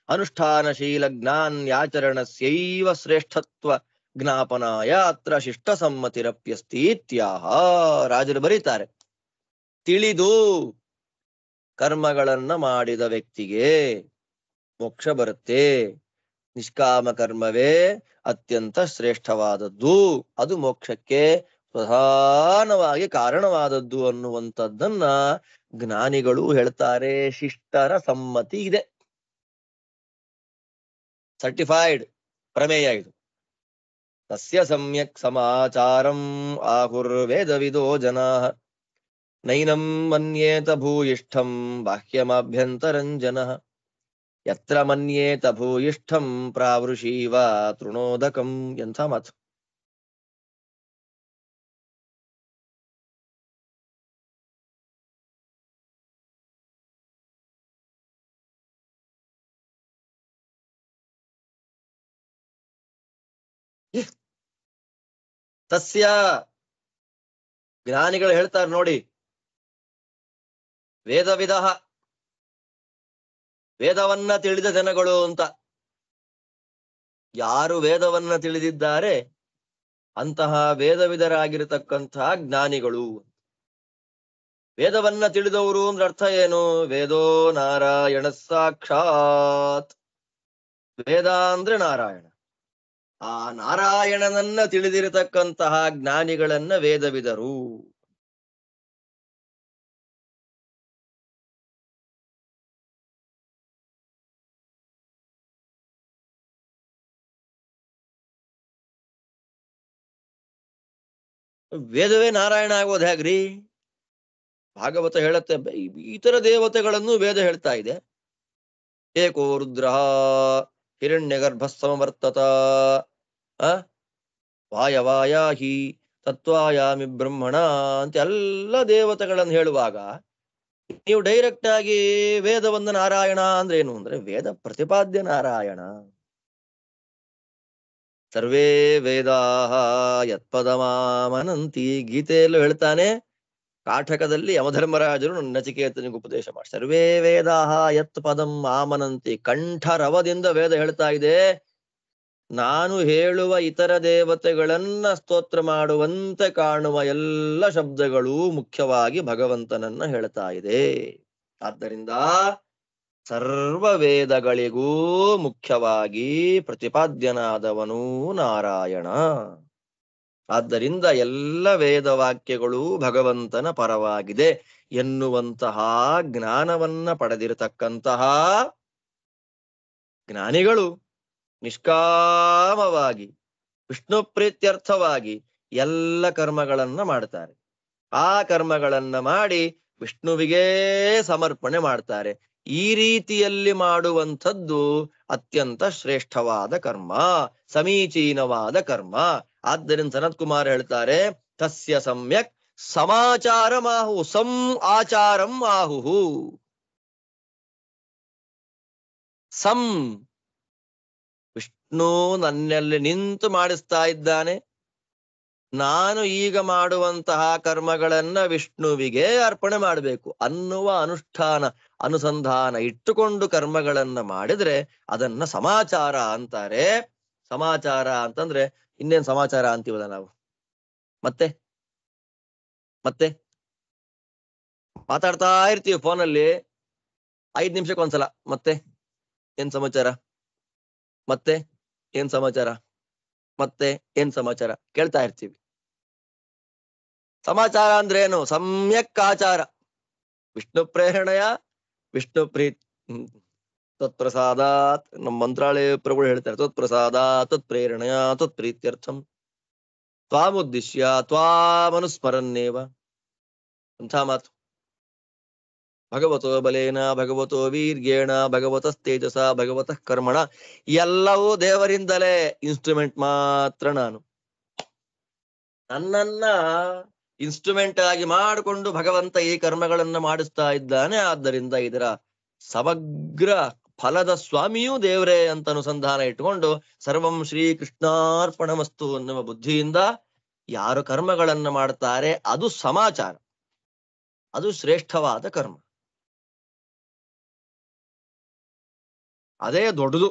ಅನುಷ್ಠಾನಶೀಲ ಜ್ಞಾನ್ಯಾಚರಣಸ್ಯೈವ ಶ್ರೇಷ್ಠತ್ವ ಜ್ಞಾಪನಾಯ ಅತ್ರ ಶಿಷ್ಟ ಸಮ್ಮತಿರಪ್ಯಸ್ತಿ ಇತ್ಯಾಹ. ರಾಜರು ಬರೀತಾರೆ, ತಿಳಿದು ಕರ್ಮಗಳನ್ನ ಮಾಡಿದ ವ್ಯಕ್ತಿಗೆ ಮೋಕ್ಷ ಬರುತ್ತೆ. ನಿಷ್ಕಾಮ ಕರ್ಮವೇ ಅತ್ಯಂತ ಶ್ರೇಷ್ಠವಾದದ್ದು, ಅದು ಮೋಕ್ಷಕ್ಕೆ ಪ್ರಧಾನವಾಗಿ ಕಾರಣವಾದದ್ದು ಅನ್ನುವಂಥದ್ದನ್ನ ಜ್ಞಾನಿಗಳು ಹೇಳ್ತಾರೆ. ಶಿಷ್ಟರ ಸಮ್ಮತಿ ಇದೆ. ಸರ್ಟಿಫೈಡ್ ಪ್ರಮೇಯ ಇದು. ತಸ್ಯ ಸಮ್ಯಕ್ ಸಮಾಚಾರಂ ಆಹುರ್ವೇದವಿದೋ ಜನಃ ನೈನಂ ಮನ್ಯೇತ ಭೂಯಿಷ್ಠಂ ಬಾಹ್ಯಮಾಭ್ಯಂತರಂ ಜನಃ ಯತ್ರ ಮನ್ಯೇತ ಭೂಯಿಷ್ಠಂ ಪ್ರಾವೃಷೀವ ತೃಣೋದಕಂ. ಎಂಥ ಮಾತು. ತಸ್ಯ ಜ್ಞಾನಿಗಳು ಹೇಳ್ತಾರೆ ನೋಡಿ, ವೇದವಿದ ವೇದವನ್ನ ತಿಳಿದ ಜನಗಳು ಅಂತ. ಯಾರು ವೇದವನ್ನ ತಿಳಿದಿದ್ದಾರೆ ಅಂತಹ ವೇದವಿದರಾಗಿರತಕ್ಕಂತಹ ಜ್ಞಾನಿಗಳು. ವೇದವನ್ನ ತಿಳಿದವರು ಅಂದ್ರೆ ಅರ್ಥ ಏನು? ವೇದೋ ನಾರಾಯಣ ಸಾಕ್ಷಾತ್. ವೇದ ಅಂದ್ರೆ ನಾರಾಯಣ. ಆ ನಾರಾಯಣನನ್ನ ತಿಳಿದಿರತಕ್ಕಂತಹ ಜ್ಞಾನಿಗಳನ್ನ ವೇದವಿದರು. ವೇದವೇ ನಾರಾಯಣ ಆಗೋದು ಹೇಗ್ರಿ? ಭಾಗವತ ಹೇಳತ್ತೆ, ಇತರ ದೇವತೆಗಳನ್ನು ವೇದ ಹೇಳ್ತಾ ಇದೆ. ಏಕೋ ರುದ್ರ ಹಿರಣ್ಯ ಗರ್ಭಸ್ತಮವರ್ತತ ವಾಯವಾಯಾಹಿ ತತ್ವಾಯಾಮಿ ಬ್ರಹ್ಮಣ ಅಂತ ಎಲ್ಲ ದೇವತೆಗಳನ್ನು ಹೇಳುವಾಗ ನೀವು ಡೈರೆಕ್ಟ್ ಆಗಿ ವೇದವನ್ನ ನಾರಾಯಣ ಅಂದ್ರೆ ಏನು ಅಂದ್ರೆ ವೇದ ಪ್ರತಿಪಾದ್ಯ ನಾರಾಯಣ. ಸರ್ವೇ ವೇದಾಹ ಯತ್ಪದಮಾಮನಂತಿ. ಗೀತೆಯಲ್ಲೂ ಹೇಳ್ತಾನೆ, ಕಾಠಕದಲ್ಲಿ ಯಮಧರ್ಮರಾಜರು ನಚಿಕೇತನಿಗೆ ಉಪದೇಶ ಮಾಡಿ, ಸರ್ವೇ ವೇದಾಹ ಯತ್ ಪದಂ ಆಮನಂತಿ. ಕಂಠರವದಿಂದ ವೇದ ಹೇಳ್ತಾ ಇದೆ, ನಾನು ಹೇಳುವ ಇತರ ದೇವತೆಗಳನ್ನ ಸ್ತೋತ್ರ ಮಾಡುವಂತೆ ಕಾಣುವ ಎಲ್ಲ ಶಬ್ದಗಳು ಮುಖ್ಯವಾಗಿ ಭಗವಂತನನ್ನ ಹೇಳ್ತಾ ಇದೆ. ಆದ್ದರಿಂದ ಸರ್ವ ವೇದಗಳಿಗೂ ಮುಖ್ಯವಾಗಿ ಪ್ರತಿಪಾದ್ಯನಾದವನು ನಾರಾಯಣ. ಆದ್ದರಿಂದ ಎಲ್ಲ ವೇದವಾಕ್ಯಗಳು ಭಗವಂತನ ಪರವಾಗಿದೆ ಎನ್ನುವಂತಹ ಜ್ಞಾನವನ್ನ ಪಡೆದಿರತಕ್ಕಂತಹ ಜ್ಞಾನಿಗಳು ನಿಷ್ಕಾಮವಾಗಿ ವಿಷ್ಣು ಪ್ರೀತ್ಯರ್ಥವಾಗಿ ಎಲ್ಲ ಕರ್ಮಗಳನ್ನ ಮಾಡ್ತಾರೆ. ಆ ಕರ್ಮಗಳನ್ನ ಮಾಡಿ ವಿಷ್ಣುವಿಗೆ ಸಮರ್ಪಣೆ ಮಾಡ್ತಾರೆ. ಈ ರೀತಿಯಲ್ಲಿ ಮಾಡುವಂಥದ್ದು ಅತ್ಯಂತ ಶ್ರೇಷ್ಠವಾದ ಕರ್ಮ, ಸಮೀಚೀನವಾದ ಕರ್ಮ. ಆದ್ದರಿಂದ ಸನತ್ ಕುಮಾರ್ ಹೇಳ್ತಾರೆ, ತಸ್ಯ ಸಮ್ಯಕ್ ಸಮಾಚಾರಮಾಹು ಸಂ ಆಚಾರಂ ಆಹುಹು. ಸಂ ವಿಷ್ಣು ನನ್ನಲ್ಲಿ ನಿಂತು ಮಾಡಿಸ್ತಾ ಇದ್ದಾನೆ, ನಾನು ಈಗ ಮಾಡುವಂತಹ ಕರ್ಮಗಳನ್ನ ವಿಷ್ಣುವಿಗೆ ಅರ್ಪಣೆ ಮಾಡಬೇಕು ಅನ್ನುವ ಅನುಷ್ಠಾನ ಅನುಸಂಧಾನ ಇಟ್ಟುಕೊಂಡು ಕರ್ಮಗಳನ್ನ ಮಾಡಿದ್ರೆ ಅದನ್ನ ಸಮಾಚಾರ ಅಂತಾರೆ. ಸಮಾಚಾರ ಅಂತಂದ್ರೆ ಇನ್ನೇನ್ ಸಮಾಚಾರ ಅಂತೀವಲ್ಲ ನಾವು. ಮತ್ತೆ ಮತ್ತೆ ಮಾತಾಡ್ತಾ ಇರ್ತೀವಿ ಫೋನಲ್ಲಿ 5 ನಿಮಿಷಕ್ಕೆ ಒಂದ್ಸಲ. ಮತ್ತೆ ಏನ್ ಸಮಾಚಾರ, ಮತ್ತೆ ಏನ್ ಸಮಾಚಾರ, ಮತ್ತೆ ಏನ್ ಸಮಾಚಾರ ಕೇಳ್ತಾ ಇರ್ತೀವಿ. ಸಮಾಚಾರ ಅಂದ್ರೆ ಏನು? ಸಮ್ಯಕ್ ಆಚಾರ. ವಿಷ್ಣು ಪ್ರೇರಣೆಯ ವಿಷ್ಣು ಪ್ರೀತ್ ತತ್ಪ್ರಸಾದಾತ್. ನಮ್ಮ ಮಂತ್ರಾಲಯ ಪ್ರಭುಗಳು ಹೇಳ್ತಾರೆ, ತತ್ಪ್ರಸಾದಾತ್ ತತ್ಪ್ರೇರಣೆಯ ತತ್ಪ್ರೀತ್ಯರ್ಥಂ ತ್ವಾಮುದ್ದೇಶ್ಯ ತ್ವಾಮನುಸ್ಮರನ್ನೇವ. ಅಂಥ ಮಾತು. ಭಗವತೋ ಬಲೇನ ಭಗವತೋ ವೀರ್ಯೇಣ ಭಗವತಸ್ತೇಜಸ ಭಗವತಃ ಕರ್ಮಣ. ಎಲ್ಲವೂ ದೇವರಿಂದಲೇ, ಇನ್ಸ್ಟ್ರೂಮೆಂಟ್ ಮಾತ್ರ ನಾನು. ನನ್ನನ್ನ ಇನ್ಸ್ಟ್ರೂಮೆಂಟ್ ಆಗಿ ಮಾಡಿಕೊಂಡು ಭಗವಂತ ಈ ಕರ್ಮಗಳನ್ನ ಮಾಡಿಸ್ತಾ ಇದ್ದಾನೆ. ಆದ್ದರಿಂದ ಇದರ ಸಮಗ್ರ ಫಲದ ಸ್ವಾಮಿಯೂ ದೇವರೇ ಅಂತ ಅನುಸಂಧಾನ ಇಟ್ಟುಕೊಂಡು ಸರ್ವಂ ಶ್ರೀ ಕೃಷ್ಣಾರ್ಪಣಮಸ್ತು ಅನ್ನುವ ಬುದ್ಧಿಯಿಂದ ಯಾರು ಕರ್ಮಗಳನ್ನ ಮಾಡ್ತಾರೆ ಅದು ಸಮಾಚಾರ, ಅದು ಶ್ರೇಷ್ಠವಾದ ಕರ್ಮ, ಅದೇ ದೊಡ್ಡದು.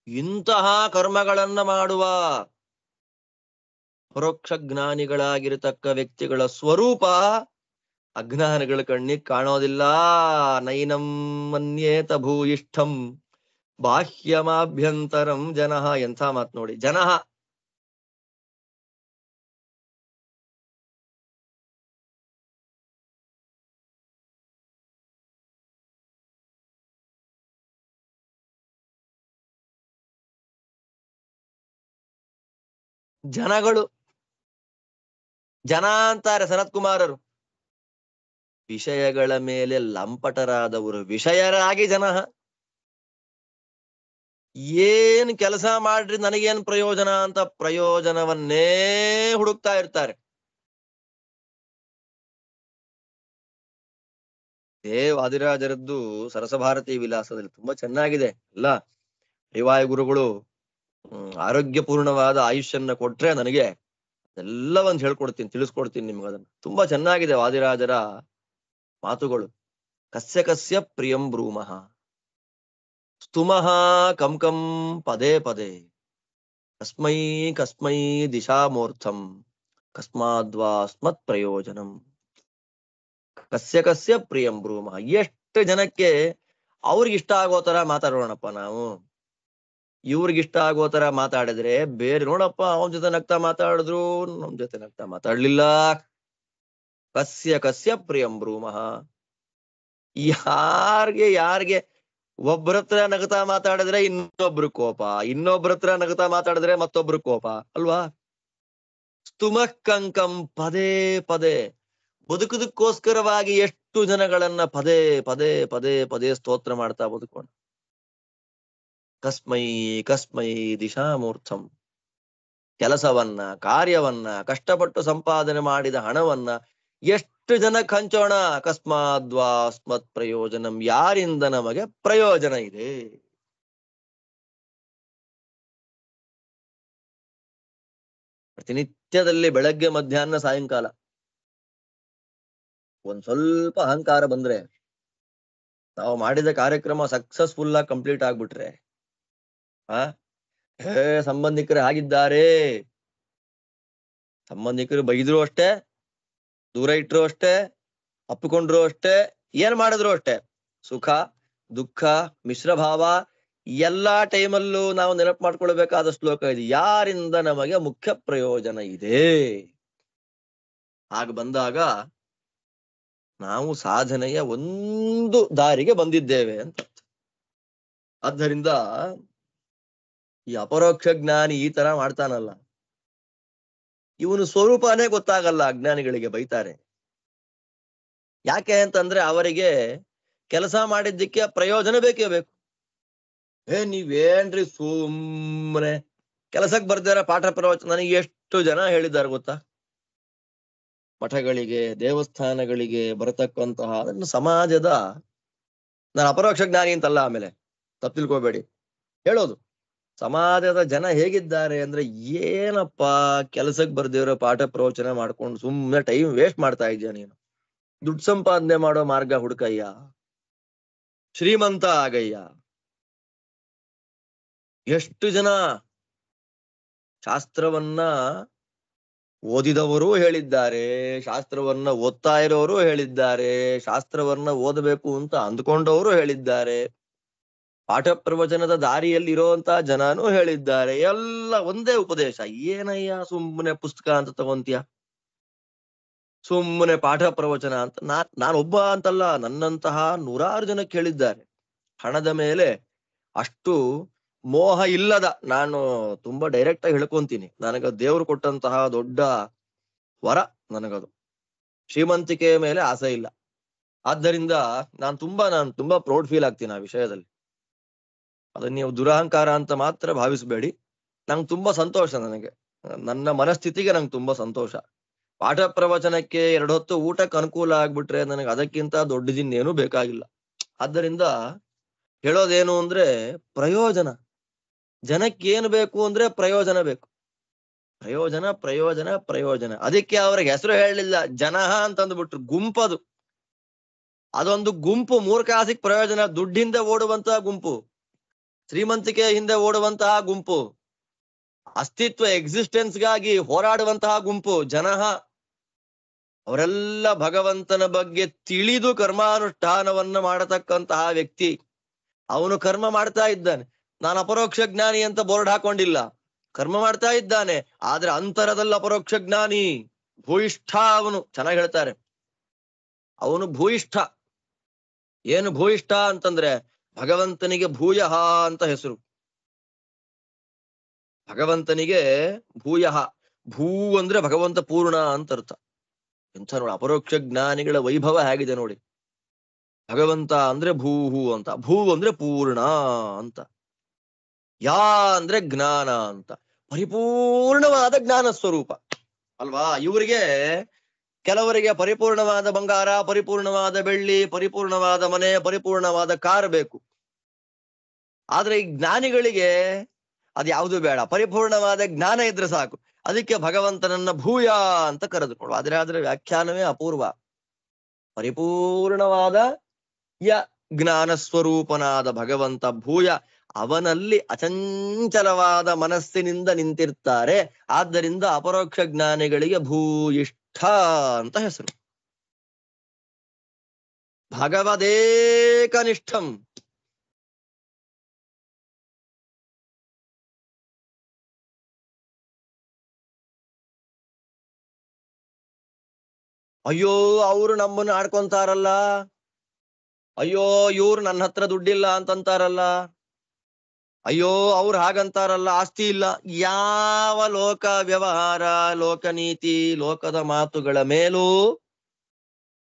ಇಂತಹ ಕರ್ಮಗಳನ್ನ ಮಾಡುವ ಪರೋಕ್ಷ ಜ್ಞಾನಿಗಳಾಗಿರತಕ್ಕ ವ್ಯಕ್ತಿಗಳ ಸ್ವರೂಪ ಅಜ್ಞಾನಿಗಳ ಕಣ್ಣಿಗೆ ಕಾಣೋದಿಲ್ಲ. ನೈನಂ ಮನ್ಯೇತ ಭೂಯಿಷ್ಠಂ ಬಾಹ್ಯಮಾಭ್ಯಂತರಂ ಜನಃ. ಎಂಥ ಮಾತು ನೋಡಿ, ಜನಃ. ಜನಗಳು, ಜನ ಅಂತಾರೆ ಸನತ್ ಕುಮಾರರು. ವಿಷಯಗಳ ಮೇಲೆ ಲಂಪಟರಾದವರು ವಿಷಯರಾಗಿ ಜನ. ಏನ್ ಕೆಲಸ ಮಾಡ್ರಿ ನನಗೇನ್ ಪ್ರಯೋಜನ ಅಂತ ಪ್ರಯೋಜನವನ್ನೇ ಹುಡುಕ್ತಾ ಇರ್ತಾರೆ. ವಾದಿರಾಜರದ್ದು ಸರಸಭಾರತಿ ವಿಲಾಸದಲ್ಲಿ ತುಂಬಾ ಚೆನ್ನಾಗಿದೆ. ಅಲ್ಲ, ರಿವಾಯ ಗುರುಗಳು ಆರೋಗ್ಯಪೂರ್ಣವಾದ ಆಯುಷ್ಯನ್ನ ಕೊಟ್ರೆ ನನಗೆ ಎಲ್ಲ ಒಂದ್ ಹೇಳ್ಕೊಡ್ತೀನಿ, ತಿಳಿಸ್ಕೊಡ್ತೀನಿ ನಿಮ್ಗೆ. ಅದನ್ನ ತುಂಬಾ ಚೆನ್ನಾಗಿದೆ ವಾದಿರಾಜರ ಮಾತುಗಳು. ಕಸ್ಯ ಕಸ್ಯ ಪ್ರಿಯಂ ಬ್ರೂಮಃ ಸ್ತುಮಃ ಕಂ ಕಂ ಪದೇ ಪದೇ ಕಸ್ಮೈ ಕಸ್ಮೈ ದಿಶಾಮೂರ್ಥಂ ಕಸ್ಮಾದ್ವಾ ಸ್ಮತ್ ಪ್ರಯೋಜನಂ. ಕಸ್ಯ ಕಸ್ಯ ಪ್ರಿಯಂ ಬ್ರೂಮಃ. ಎಷ್ಟು ಜನಕ್ಕೆ ಅವ್ರಿಗಿಷ್ಟ ಆಗೋ ತರ ಮಾತಾಡೋಣಪ್ಪ ನಾವು. ಇವ್ರಿಗಿಷ್ಟ ಆಗೋ ತರ ಮಾತಾಡಿದ್ರೆ ಬೇರೆ, ನೋಡಪ್ಪ ಅವನ ಜೊತೆ ನಗ್ತಾ ಮಾತಾಡಿದ್ರು, ನಮ್ ಜೊತೆ ನಗ್ತಾ ಮಾತಾಡ್ಲಿಲ್ಲ. ಕಸ್ಯ ಕಸ್ಯ ಪ್ರಿಯಂ ಬ್ರೂಮಃ. ಯಾರ್ಗೆ ಒಬ್ರತ್ರ ನಗತಾ ಮಾತಾಡಿದ್ರೆ ಇನ್ನೊಬ್ರು ಕೋಪ, ಇನ್ನೊಬ್ರತ್ರ ನಗತಾ ಮಾತಾಡಿದ್ರೆ ಮತ್ತೊಬ್ರು ಕೋಪ ಅಲ್ವಾ? ಸ್ತುಮಃ ಕಂಕಂ ಪದೇ ಪದೇ. ಬದುಕುದಕ್ಕೋಸ್ಕರವಾಗಿ ಎಷ್ಟು ಜನಗಳನ್ನ ಪದೇ ಪದೇ ಪದೇ ಪದೇ ಸ್ತೋತ್ರ ಮಾಡ್ತಾ ಬದುಕೋಣ. ಕಸ್ಮೈ ಕಸ್ಮೈ ದಿಶಾಮೂರ್ಥಂ. ಕೆಲಸವನ್ನ, ಕಾರ್ಯವನ್ನ, ಕಷ್ಟಪಟ್ಟು ಸಂಪಾದನೆ ಮಾಡಿದ ಹಣವನ್ನ ಎಷ್ಟು ಜನಕ್ಕೆ ಹಂಚೋಣ. ಅಕಸ್ಮಾದ್ವಾ ಸ್ಮತ್ ಪ್ರಯೋಜನಂ. ಯಾರಿಂದ ನಮಗೆ ಪ್ರಯೋಜನ ಇದೆ. ಪ್ರತಿನಿತ್ಯದಲ್ಲಿ ಬೆಳಗ್ಗೆ ಮಧ್ಯಾಹ್ನ ಸಾಯಂಕಾಲ ಒಂದ್ ಸ್ವಲ್ಪ ಅಹಂಕಾರ ಬಂದ್ರೆ, ನಾವು ಮಾಡಿದ ಕಾರ್ಯಕ್ರಮ ಸಕ್ಸಸ್ಫುಲ್ ಆಗಿ ಕಂಪ್ಲೀಟ್ ಆಗ್ಬಿಟ್ರೆ, ಸಂಬಂಧಿಕರು ಆಗಿದ್ದಾರೆ, ಸಂಬಂಧಿಕರು ಬೈದ್ರು ಅಷ್ಟೇ, ದೂರ ಇಟ್ರು ಅಷ್ಟೇ, ಅಪ್ಪಿಕೊಂಡ್ರು ಅಷ್ಟೇ, ಏನ್ ಮಾಡಿದ್ರು ಅಷ್ಟೇ, ಸುಖ ದುಃಖ ಮಿಶ್ರಭಾವ ಎಲ್ಲಾ ಟೈಮಲ್ಲೂ ನಾವು ನೆನಪು ಮಾಡ್ಕೊಳ್ಬೇಕಾದ ಶ್ಲೋಕ ಇದೆ. ಯಾರಿಂದ ನಮಗೆ ಮುಖ್ಯ ಪ್ರಯೋಜನ ಇದೆ. ಹಾಗೆ ಬಂದಾಗ ನಾವು ಸಾಧನೆಯ ಒಂದು ದಾರಿಗೆ ಬಂದಿದ್ದೇವೆ ಅಂತ. ಆದ್ದರಿಂದ ಈ ಅಪರೋಕ್ಷ ಜ್ಞಾನಿ ಈ ತರ ಮಾಡ್ತಾನಲ್ಲ, ಇವನು ಸ್ವರೂಪನೇ ಗೊತ್ತಾಗಲ್ಲ ಅಜ್ಞಾನಿಗಳಿಗೆ. ಬೈತಾರೆ. ಯಾಕೆ ಅಂತಂದ್ರೆ ಅವರಿಗೆ ಕೆಲಸ ಮಾಡಿದ್ದಕ್ಕೆ ಪ್ರಯೋಜನ ಬೇಕೇ ಬೇಕು. ನೀವೇನ್ರಿ ಸುಮ್ಮನೆ ಕೆಲಸಕ್ಕೆ ಬರ್ದಾರ ಪಾಠ ಪ್ರವಚನ. ನನಗೆ ಎಷ್ಟು ಜನ ಹೇಳಿದ್ದಾರೆ ಗೊತ್ತಾ, ಮಠಗಳಿಗೆ ದೇವಸ್ಥಾನಗಳಿಗೆ ಬರತಕ್ಕಂತಹ ಅದನ್ನು ಸಮಾಜದ, ನಾನು ಅಪರೋಕ್ಷ ಜ್ಞಾನಿ ಅಂತಲ್ಲ, ಆಮೇಲೆ ತಪ್ಪು ತಿಳ್ಕೊಬೇಡಿ, ಹೇಳೋದು ಸಮಾಜದ ಜನ ಹೇಗಿದ್ದಾರೆ ಅಂದ್ರೆ, ಏನಪ್ಪಾ ಕೆಲಸಕ್ಕೆ ಬರ್ದೇವ್ರ ಪಾಠ ಪ್ರವಚನ ಮಾಡ್ಕೊಂಡು ಸುಮ್ಮನೆ ಟೈಮ್ ವೇಸ್ಟ್ ಮಾಡ್ತಾ ಇದ್ಯಾ ನೀನು. ದುಡ್ಡು ಸಂಪಾದನೆ ಮಾಡೋ ಮಾರ್ಗ ಹುಡುಕಯ್ಯ, ಶ್ರೀಮಂತ ಆಗಯ್ಯ, ಎಷ್ಟು ಜನ ಶಾಸ್ತ್ರವನ್ನ ಓದಿದವರು ಹೇಳಿದ್ದಾರೆ, ಶಾಸ್ತ್ರವನ್ನ ಓದ್ತಾ ಇರೋರು ಹೇಳಿದ್ದಾರೆ, ಶಾಸ್ತ್ರವನ್ನ ಓದಬೇಕು ಅಂತ ಅಂದ್ಕೊಂಡವರು ಹೇಳಿದ್ದಾರೆ, ಪಾಠ ಪ್ರವಚನದ ದಾರಿಯಲ್ಲಿ ಇರುವಂತಹ ಜನನೂ ಹೇಳಿದ್ದಾರೆ. ಎಲ್ಲ ಒಂದೇ ಉಪದೇಶ. ಏನಯ್ಯ ಸುಮ್ಮನೆ ಪುಸ್ತಕ ಅಂತ ತಗೊಂತೀಯ, ಸುಮ್ಮನೆ ಪಾಠ ಪ್ರವಚನ ಅಂತ. ನಾನೊಬ್ಬ ಅಂತಲ್ಲ, ನನ್ನಂತಹ ನೂರಾರು ಜನ ಕೇಳಿದ್ದಾರೆ. ಹಣದ ಮೇಲೆ ಅಷ್ಟು ಮೋಹ ಇಲ್ಲದ, ನಾನು ತುಂಬಾ ಡೈರೆಕ್ಟ್ ಆಗಿ ಹೇಳ್ಕೊಂತೀನಿ, ನನಗ ದೇವ್ರು ಕೊಟ್ಟಂತಹ ದೊಡ್ಡ ವರ ನನಗದು. ಶ್ರೀಮಂತಿಕೆಯ ಮೇಲೆ ಆಸೆ ಇಲ್ಲ. ಆದ್ದರಿಂದ ನಾನು ತುಂಬಾ ಪ್ರೌಡ್ ಫೀಲ್ ಆಗ್ತೀನಿ ಆ ವಿಷಯದಲ್ಲಿ. ಅದನ್ನ ನೀವು ದುರಹಂಕಾರ ಅಂತ ಮಾತ್ರ ಭಾವಿಸ್ಬೇಡಿ. ನಂಗೆ ತುಂಬಾ ಸಂತೋಷ, ನನಗೆ ನನ್ನ ಮನಸ್ಥಿತಿಗೆ ನಂಗೆ ತುಂಬಾ ಸಂತೋಷ. ಪಾಠ ಪ್ರವಚನಕ್ಕೆ 2 ಹೊತ್ತು ಊಟಕ್ಕೆ ಅನುಕೂಲ ಆಗ್ಬಿಟ್ರೆ ನನಗೆ ಅದಕ್ಕಿಂತ ದೊಡ್ಡದಿನ್ನೇನು ಬೇಕಾಗಿಲ್ಲ. ಆದ್ದರಿಂದ ಹೇಳೋದೇನು ಅಂದ್ರೆ, ಪ್ರಯೋಜನ. ಜನಕ್ಕೇನು ಬೇಕು ಅಂದ್ರೆ ಪ್ರಯೋಜನ ಬೇಕು. ಪ್ರಯೋಜನ ಪ್ರಯೋಜನ ಪ್ರಯೋಜನ. ಅದಕ್ಕೆ ಅವ್ರಿಗೆ ಹೆಸರು ಹೇಳಲಿಲ್ಲ, ಜನಹ ಅಂತಂದ್ಬಿಟ್ರು. ಗುಂಪದು, ಅದೊಂದು ಗುಂಪು. ಮೂರ್ಖಾಸಿಕ್ ಪ್ರಯೋಜನ, ದುಡ್ಡಿಂದ ಓಡುವಂತಹ ಗುಂಪು, ಶ್ರೀಮಂತಿಕೆ ಹಿಂದೆ ಓಡುವಂತಹ ಗುಂಪು, ಅಸ್ತಿತ್ವ ಎಕ್ಸಿಸ್ಟೆನ್ಸ್ಗಾಗಿ ಹೋರಾಡುವಂತಹ ಗುಂಪು ಜನಹ. ಅವರೆಲ್ಲ ಭಗವಂತನ ಬಗ್ಗೆ ತಿಳಿದು ಕರ್ಮಾನುಷ್ಠಾನವನ್ನ ಮಾಡತಕ್ಕಂತಹ ವ್ಯಕ್ತಿ. ಅವನು ಕರ್ಮ ಮಾಡ್ತಾ ಇದ್ದಾನೆ. ನಾನು ಅಪರೋಕ್ಷ ಜ್ಞಾನಿ ಅಂತ ಬೋರ್ಡ್ ಹಾಕೊಂಡಿಲ್ಲ, ಕರ್ಮ ಮಾಡ್ತಾ ಇದ್ದಾನೆ. ಆದ್ರೆ ಅಂತರದಲ್ಲಿ ಅಪರೋಕ್ಷ ಜ್ಞಾನಿ, ಭೂಯಿಷ್ಠ ಅವನು. ಚೆನ್ನಾಗಿ ಹೇಳ್ತಾರೆ, ಅವನು ಭೂಯಿಷ್ಠ. ಏನು ಭೂಯಿಷ್ಠ ಅಂತಂದ್ರೆ, ಭಗವಂತನಿಗೆ ಭೂಯಃ ಅಂತ ಹೆಸರು. ಭಗವಂತನಿಗೆ ಭೂಯಃ. ಭೂ ಅಂದ್ರೆ ಭಗವಂತ ಪೂರ್ಣ ಅಂತ ಅರ್ಥ. ಎಂಥ ನೋಡಿ ಅಪರೋಕ್ಷ ಜ್ಞಾನಿಗಳ ವೈಭವ ಹೇಗಿದೆ ನೋಡಿ. ಭಗವಂತ ಅಂದ್ರೆ ಭೂಹು ಅಂತ, ಭೂ ಅಂದ್ರೆ ಪೂರ್ಣ ಅಂತ, ಯಾ ಅಂದ್ರೆ ಜ್ಞಾನ ಅಂತ. ಪರಿಪೂರ್ಣವಾದ ಜ್ಞಾನ ಸ್ವರೂಪ ಅಲ್ವಾ. ಇವರಿಗೆ, ಕೆಲವರಿಗೆ ಪರಿಪೂರ್ಣವಾದ ಬಂಗಾರ, ಪರಿಪೂರ್ಣವಾದ ಬೆಳ್ಳಿ, ಪರಿಪೂರ್ಣವಾದ ಮನೆ, ಪರಿಪೂರ್ಣವಾದ ಕಾರ್ ಬೇಕು. ಆದ್ರೆ ಈ ಜ್ಞಾನಿಗಳಿಗೆ ಅದ್ಯಾವುದು ಬೇಡ, ಪರಿಪೂರ್ಣವಾದ ಜ್ಞಾನ ಇದ್ರೆ ಸಾಕು. ಅದಕ್ಕೆ ಭಗವಂತನನ್ನ ಭೂಯ ಅಂತ ಕರೆದುಕೊಳ್ಳು. ಆದ್ರೆ ವ್ಯಾಖ್ಯಾನವೇ ಅಪೂರ್ವ. ಪರಿಪೂರ್ಣವಾದ ಜ್ಞಾನ ಸ್ವರೂಪನಾದ ಭಗವಂತ ಭೂಯ. ಅವನಲ್ಲಿ ಅಚಂಚಲವಾದ ಮನಸ್ಸಿನಿಂದ ನಿಂತಿರ್ತಾರೆ. ಆದ್ದರಿಂದ ಅಪರೋಕ್ಷ ಜ್ಞಾನಿಗಳಿಗೆ ಭೂಯಿಷ್ಠ ಅಂತ ಹೆಸರು. ಭಗವದೇಕನಿಷ್ಠಂ. ಅಯ್ಯೋ ಅವರು ನಮ್ಮನ್ನು ಆಡ್ಕೊಂತಾರಲ್ಲ, ಅಯ್ಯೋ ಇವ್ರು ನನ್ನ ಹತ್ರ ದುಡ್ಡಿಲ್ಲ ಅಂತಂತಾರಲ್ಲ, ಅಯ್ಯೋ ಅವ್ರು ಹಾಗಂತಾರಲ್ಲ, ಆಸ್ತಿ ಇಲ್ಲ. ಯಾವ ಲೋಕ ವ್ಯವಹಾರ, ಲೋಕನೀತಿ, ಲೋಕದ ಮಾತುಗಳ ಮೇಲೂ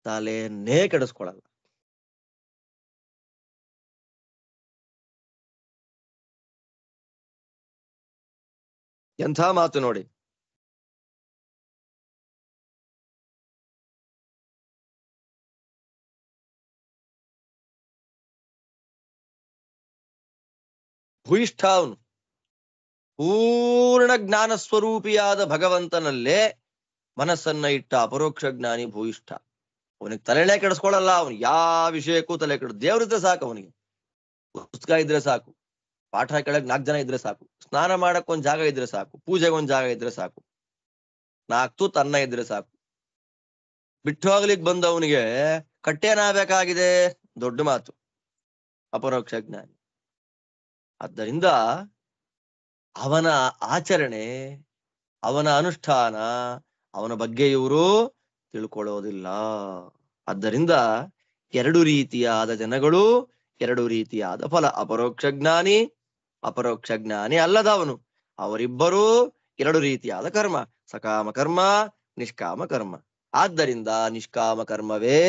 ತಲೆನೇ ಕೆಡಿಸ್ಕೊಳಲ್ಲ. ಎಂಥ ಮಾತು ನೋಡಿ. ಭೂಯಿಷ್ಠ ಅವನು. ಪೂರ್ಣ ಜ್ಞಾನ ಸ್ವರೂಪಿಯಾದ ಭಗವಂತನಲ್ಲೇ ಮನಸ್ಸನ್ನ ಇಟ್ಟ ಅಪರೋಕ್ಷ ಜ್ಞಾನಿ ಭೂಯಿಷ್ಠ. ಅವನಿಗೆ ತಲೆನೇ ಕೆಡಿಸ್ಕೊಳಲ್ಲ. ಅವನು ಯಾವ ವಿಷಯಕ್ಕೂ ತಲೆ ಕೆಡ. ದೇವ್ರಿದ್ರೆ ಸಾಕು ಅವನಿಗೆ, ಪುಸ್ತಕ ಇದ್ರೆ ಸಾಕು, ಪಾಠ ಕೇಳಕ್ 4 ಜನ ಇದ್ರೆ ಸಾಕು, ಸ್ನಾನ ಮಾಡಕ್ ಒಂದ್ ಜಾಗ ಇದ್ರೆ ಸಾಕು, ಪೂಜೆಗೆ ಒಂದ್ ಜಾಗ ಇದ್ರೆ ಸಾಕು, 4 ತುತ್ತು ಅನ್ನ ಇದ್ರೆ ಸಾಕು. ಬಿಟ್ಟು ಹೋಗ್ಲಿಕ್ ಬಂದವನಿಗೆ ಕಟ್ಟೇನಾಗಬೇಕಾಗಿದೆ, ದೊಡ್ಡ ಮಾತು. ಅಪರೋಕ್ಷ ಜ್ಞಾನಿ. ಆದ್ದರಿಂದ ಅವನ ಆಚರಣೆ, ಅವನ ಅನುಷ್ಠಾನ, ಅವನ ಬಗ್ಗೆ ಇವರು ತಿಳ್ಕೊಳ್ಳೋದಿಲ್ಲ. ಆದ್ದರಿಂದ 2 ರೀತಿಯಾದ ಜನಗಳು, 2 ರೀತಿಯಾದ ಫಲ. ಅಪರೋಕ್ಷ ಜ್ಞಾನಿ, ಅಪರೋಕ್ಷ ಜ್ಞಾನಿ ಅಲ್ಲದವನು. ಅವರಿಬ್ಬರೂ 2 ರೀತಿಯಾದ ಕರ್ಮ, ಸಕಾಮ ಕರ್ಮ, ನಿಷ್ಕಾಮ ಕರ್ಮ. ಆದ್ದರಿಂದ ನಿಷ್ಕಾಮ ಕರ್ಮವೇ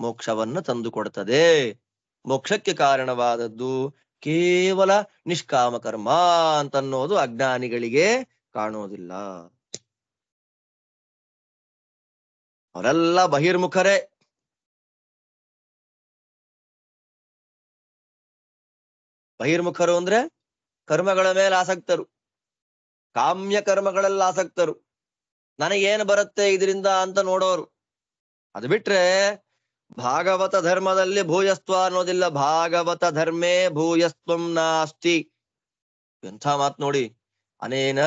ಮೋಕ್ಷವನ್ನ ತಂದುಕೊಡ್ತದೆ. ಮೋಕ್ಷಕ್ಕೆ ಕಾರಣವಾದದ್ದು ಕೇವಲ ನಿಷ್ಕಾಮ ಕರ್ಮ ಅಂತನ್ನೋದು ಅಜ್ಞಾನಿಗಳಿಗೆ ಕಾಣೋದಿಲ್ಲ. ಅವರೆಲ್ಲ ಬಹಿರ್ಮುಖರೇ. ಬಹಿರ್ಮುಖರು ಅಂದ್ರೆ ಕರ್ಮಗಳ ಮೇಲೆ ಆಸಕ್ತರು, ಕಾಮ್ಯ ಕರ್ಮಗಳೆಲ್ಲ ಆಸಕ್ತರು. ನನಗೇನು ಬರುತ್ತೆ ಇದರಿಂದ ಅಂತ ನೋಡೋರು. ಅದು ಬಿಟ್ರೆ ಭಾಗವತ ಧರ್ಮದಲ್ಲಿ ಭೂಯಸ್ತ್ವ ಅನ್ನೋದಿಲ್ಲ. ಭಾಗವತ ಧರ್ಮೇ ಭೂಯಸ್ತ್ವಂ ನಾಸ್ತಿ. ಎಂಥ ಮಾತ್ ನೋಡಿ. ಅನೇನ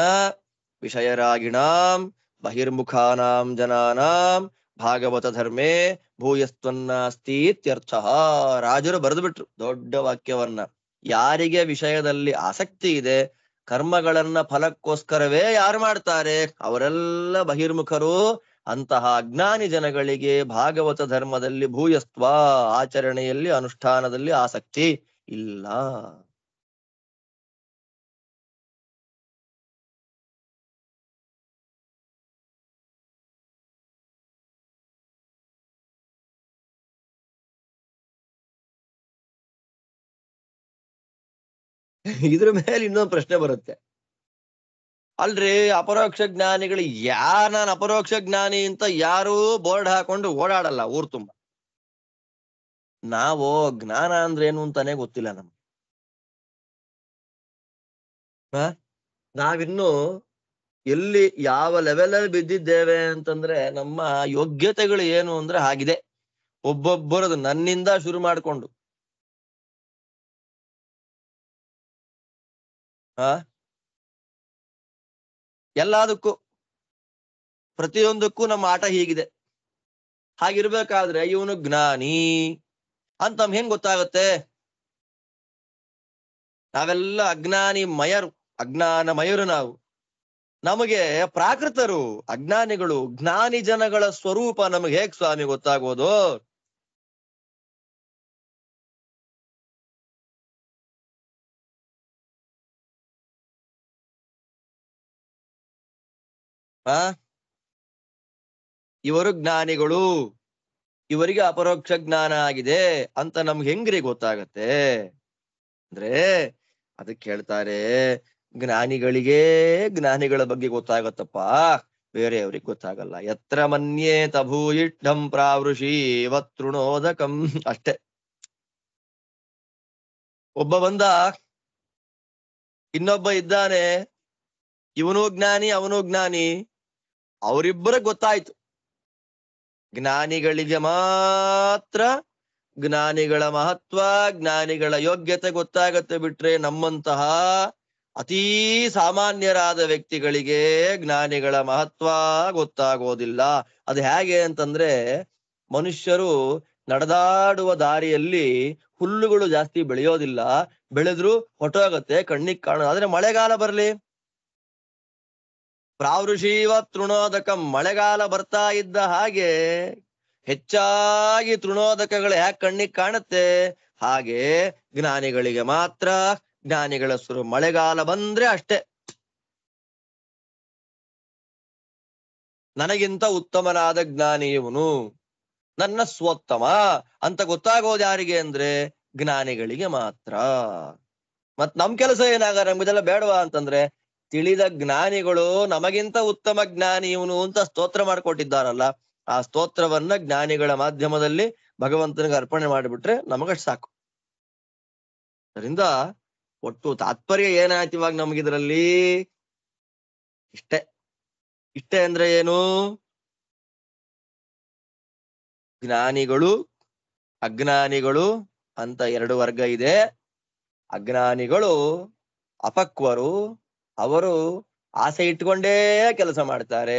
ವಿಷಯರಾಗಿಣಾಂ ಬಹಿರ್ಮುಖಾನಾಂ ಜನಾನಾಂ ಭಾಗವತ ಧರ್ಮೇ ಭೂಯಸ್ತ್ವನ್ನಾಸ್ತಿ ಇತ್ಯರ್ಥ. ರಾಜರು ಬರೆದು ಬಿಟ್ರು ದೊಡ್ಡ ವಾಕ್ಯವನ್ನ. ಯಾರಿಗೆ ವಿಷಯದಲ್ಲಿ ಆಸಕ್ತಿ ಇದೆ, ಕರ್ಮಗಳನ್ನ ಫಲಕ್ಕೋಸ್ಕರವೇ ಯಾರು ಮಾಡ್ತಾರೆ ಅವರೆಲ್ಲ ಬಹಿರ್ಮುಖರು. ಅಂತಹ ಅಜ್ಞಾನಿ ಜನಗಳಿಗೆ ಭಾಗವತ ಧರ್ಮದಲ್ಲಿ ಭೂಯಸ್ತ್ವ, ಆಚರಣೆಯಲ್ಲಿ ಅನುಷ್ಠಾನದಲ್ಲಿ ಆಸಕ್ತಿ ಇಲ್ಲ. ಇದ್ರ ಮೇಲೆ ಇನ್ನೊಂದು ಪ್ರಶ್ನೆ ಬರುತ್ತೆ. ಅಲ್ರಿ, ಅಪರೋಕ್ಷ ಜ್ಞಾನಿಗಳು ನಾನು ಅಪರೋಕ್ಷ ಜ್ಞಾನಿ ಅಂತ ಯಾರು ಬೋರ್ಡ್ ಹಾಕೊಂಡು ಓಡಾಡಲ್ಲ ಊರ್ ತುಂಬ. ನಾವು ಜ್ಞಾನ ಅಂದ್ರೆ ಏನು ಅಂತಾನೆ ಗೊತ್ತಿಲ್ಲ ನಮ್ಗೆ. ನಾವಿನ್ನು ಎಲ್ಲಿ ಯಾವ ಲೆವೆಲ್ ಅಲ್ಲಿ ಬಿದ್ದಿದ್ದೇವೆ ಅಂತಂದ್ರೆ, ನಮ್ಮ ಯೋಗ್ಯತೆಗಳು ಏನು ಅಂದ್ರೆ ಆಗಿದೆ. ಒಬ್ಬೊಬ್ಬರದು ನನ್ನಿಂದ ಶುರು ಮಾಡ್ಕೊಂಡು ಎಲ್ಲದಕ್ಕೂ ಪ್ರತಿಯೊಂದಕ್ಕೂ ನಮ್ಮ ಆಟ ಹೀಗಿದೆ. ಹಾಗಿರ್ಬೇಕಾದ್ರೆ ಇವನು ಜ್ಞಾನಿ ಅಂತ ನಮ್ಗೆ ಹೆಂಗ್ ಗೊತ್ತಾಗುತ್ತೆ? ನಾವೆಲ್ಲ ಅಜ್ಞಾನಮಯರು ನಾವು. ನಮಗೆ ಪ್ರಾಕೃತರು ಅಜ್ಞಾನಿಗಳು. ಜ್ಞಾನಿ ಜನಗಳ ಸ್ವರೂಪ ನಮಗೆ ಹೇಗ್ ಸ್ವಾಮಿ ಗೊತ್ತಾಗೋದು? ಇವರು ಜ್ಞಾನಿಗಳು, ಇವರಿಗೆ ಅಪರೋಕ್ಷ ಜ್ಞಾನ ಆಗಿದೆ ಅಂತ ನಮ್ಗೆ ಹೆಂಗ್ರಿ ಗೊತ್ತಾಗತ್ತೆ ಅಂದ್ರೆ, ಅದಕ್ಕೆ ಹೇಳ್ತಾರೆ ಜ್ಞಾನಿಗಳಿಗೆ ಜ್ಞಾನಿಗಳ ಬಗ್ಗೆ ಗೊತ್ತಾಗತ್ತಪ್ಪ, ಬೇರೆಯವ್ರಿಗೆ ಗೊತ್ತಾಗಲ್ಲ. ಯತ್ರ ಮನ್ಯೇತ ಭೂಯಿಷ್ಠಂ ಪ್ರಾವೃಷಿ ವತೃಣೋದಕಂ. ಅಷ್ಟೇ. ಒಬ್ಬ ಬಂದ, ಇನ್ನೊಬ್ಬ ಇದ್ದಾನೆ, ಇವನು ಜ್ಞಾನಿ ಅವನು ಜ್ಞಾನಿ, ಅವರಿಬ್ಬರ ಗೊತ್ತಾಯ್ತು. ಜ್ಞಾನಿಗಳಿಗೆ ಮಾತ್ರ ಜ್ಞಾನಿಗಳ ಮಹತ್ವ, ಜ್ಞಾನಿಗಳ ಯೋಗ್ಯತೆ ಗೊತ್ತಾಗತ್ತೆ. ಬಿಟ್ರೆ ನಮ್ಮಂತಹ ಅತೀ ಸಾಮಾನ್ಯರಾದ ವ್ಯಕ್ತಿಗಳಿಗೆ ಜ್ಞಾನಿಗಳ ಮಹತ್ವ ಗೊತ್ತಾಗೋದಿಲ್ಲ. ಅದು ಹೇಗೆ ಅಂತಂದ್ರೆ, ಮನುಷ್ಯರು ನಡೆದಾಡುವ ದಾರಿಯಲ್ಲಿ ಹುಲ್ಲುಗಳು ಜಾಸ್ತಿ ಬೆಳೆಯೋದಿಲ್ಲ, ಬೆಳೆದ್ರು ಹೊಟ್ಟೋಗತ್ತೆ, ಕಣ್ಣಿಗೆ ಕಾಣೋದು. ಆದ್ರೆ ಮಳೆಗಾಲ ಬರ್ಲಿ, ಪ್ರಾವೃಷೀವ ತೃಣೋದಕಂ, ಮಳೆಗಾಲ ಬರ್ತಾ ಇದ್ದ ಹಾಗೆ ಹೆಚ್ಚಾಗಿ ತೃಣೋದಕಗಳು ಯಾಕೆ ಕಣ್ಣಿಗೆ ಕಾಣುತ್ತೆ? ಹಾಗೆ ಜ್ಞಾನಿಗಳಿಗೆ ಮಾತ್ರ ಜ್ಞಾನಿಗಳ ಸುರು ಮಳೆಗಾಲ ಬಂದ್ರೆ ಅಷ್ಟೇ. ನನಗಿಂತ ಉತ್ತಮನಾದ ಜ್ಞಾನಿ ಇವನು, ನನ್ನ ಸ್ವೋತ್ತಮ ಅಂತ ಗೊತ್ತಾಗೋದು ಯಾರಿಗೆ ಅಂದ್ರೆ ಜ್ಞಾನಿಗಳಿಗೆ ಮಾತ್ರ. ಮತ್ ನಮ್ ಕೆಲಸ ಏನಾಗ ನಮ್ಗಿದೆಲ್ಲ ಬೇಡವಾ ಅಂತಂದ್ರೆ, ತಿಳಿದ ಜ್ಞಾನಿಗಳು ನಮಗಿಂತ ಉತ್ತಮ ಜ್ಞಾನಿ ಇವನು ಅಂತ ಸ್ತೋತ್ರ ಮಾಡ್ಕೊಟ್ಟಿದ್ದಾರಲ್ಲ, ಆ ಸ್ತೋತ್ರವನ್ನ ಜ್ಞಾನಿಗಳ ಮಾಧ್ಯಮದಲ್ಲಿ ಭಗವಂತನಿಗೆ ಅರ್ಪಣೆ ಮಾಡಿಬಿಟ್ರೆ ನಮಗಷ್ಟು ಸಾಕು. ಅದರಿಂದ ಒಟ್ಟು ತಾತ್ಪರ್ಯ ಏನಾಯ್ತು ಇವಾಗ ನಮಗಿದ್ರಲ್ಲಿ? ಇಷ್ಟೇ ಅಂದ್ರೆ ಏನು? ಜ್ಞಾನಿಗಳು ಅಜ್ಞಾನಿಗಳು ಅಂತ ಎರಡು ವರ್ಗ ಇದೆ. ಅಜ್ಞಾನಿಗಳು ಅಪಕ್ವರು, ಅವರು ಆಸೆ ಇಟ್ಕೊಂಡೇ ಕೆಲಸ ಮಾಡ್ತಾರೆ.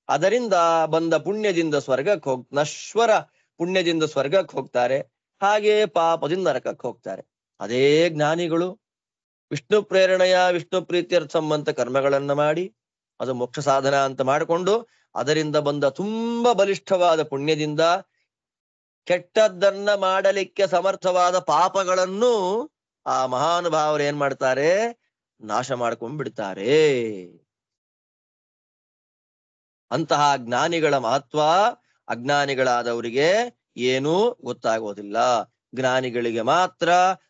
ಅದರಿಂದ ಬಂದ ಪುಣ್ಯದಿಂದ ಸ್ವರ್ಗಕ್ಕೆ ನಶ್ವರ ಪುಣ್ಯದಿಂದ ಸ್ವರ್ಗಕ್ಕೆ ಹೋಗ್ತಾರೆ, ಹಾಗೆ ಪಾಪದಿಂದ ನರಕಕ್ಕೆ ಹೋಗ್ತಾರೆ. ಅದೇ ಜ್ಞಾನಿಗಳು ವಿಷ್ಣು ಪ್ರೇರಣೆಯ ವಿಷ್ಣು ಪ್ರೀತ್ಯರ್ಥಂ ಅಂತ ಕರ್ಮಗಳನ್ನ ಮಾಡಿ, ಅದು ಮೋಕ್ಷ ಸಾಧನ ಅಂತ ಮಾಡಿಕೊಂಡು, ಅದರಿಂದ ಬಂದ ತುಂಬಾ ಬಲಿಷ್ಠವಾದ ಪುಣ್ಯದಿಂದ ಕೆಟ್ಟದ್ದನ್ನ ಮಾಡಲಿಕ್ಕೆ ಸಮರ್ಥವಾದ ಪಾಪಗಳನ್ನು ಆ ಮಹಾನುಭಾವರು ಏನ್ ಮಾಡ್ತಾರೆ? ನಾಶ ಮಾಡ್ಕೊಂಡ್ಬಿಡ್ತಾರೆ. ಅಂತಹ ಜ್ಞಾನಿಗಳ ಮಹತ್ವ ಅಜ್ಞಾನಿಗಳಾದವರಿಗೆ ಏನೂ ಗೊತ್ತಾಗೋದಿಲ್ಲ. ಜ್ಞಾನಿಗಳಿಗೆ ಮಾತ್ರ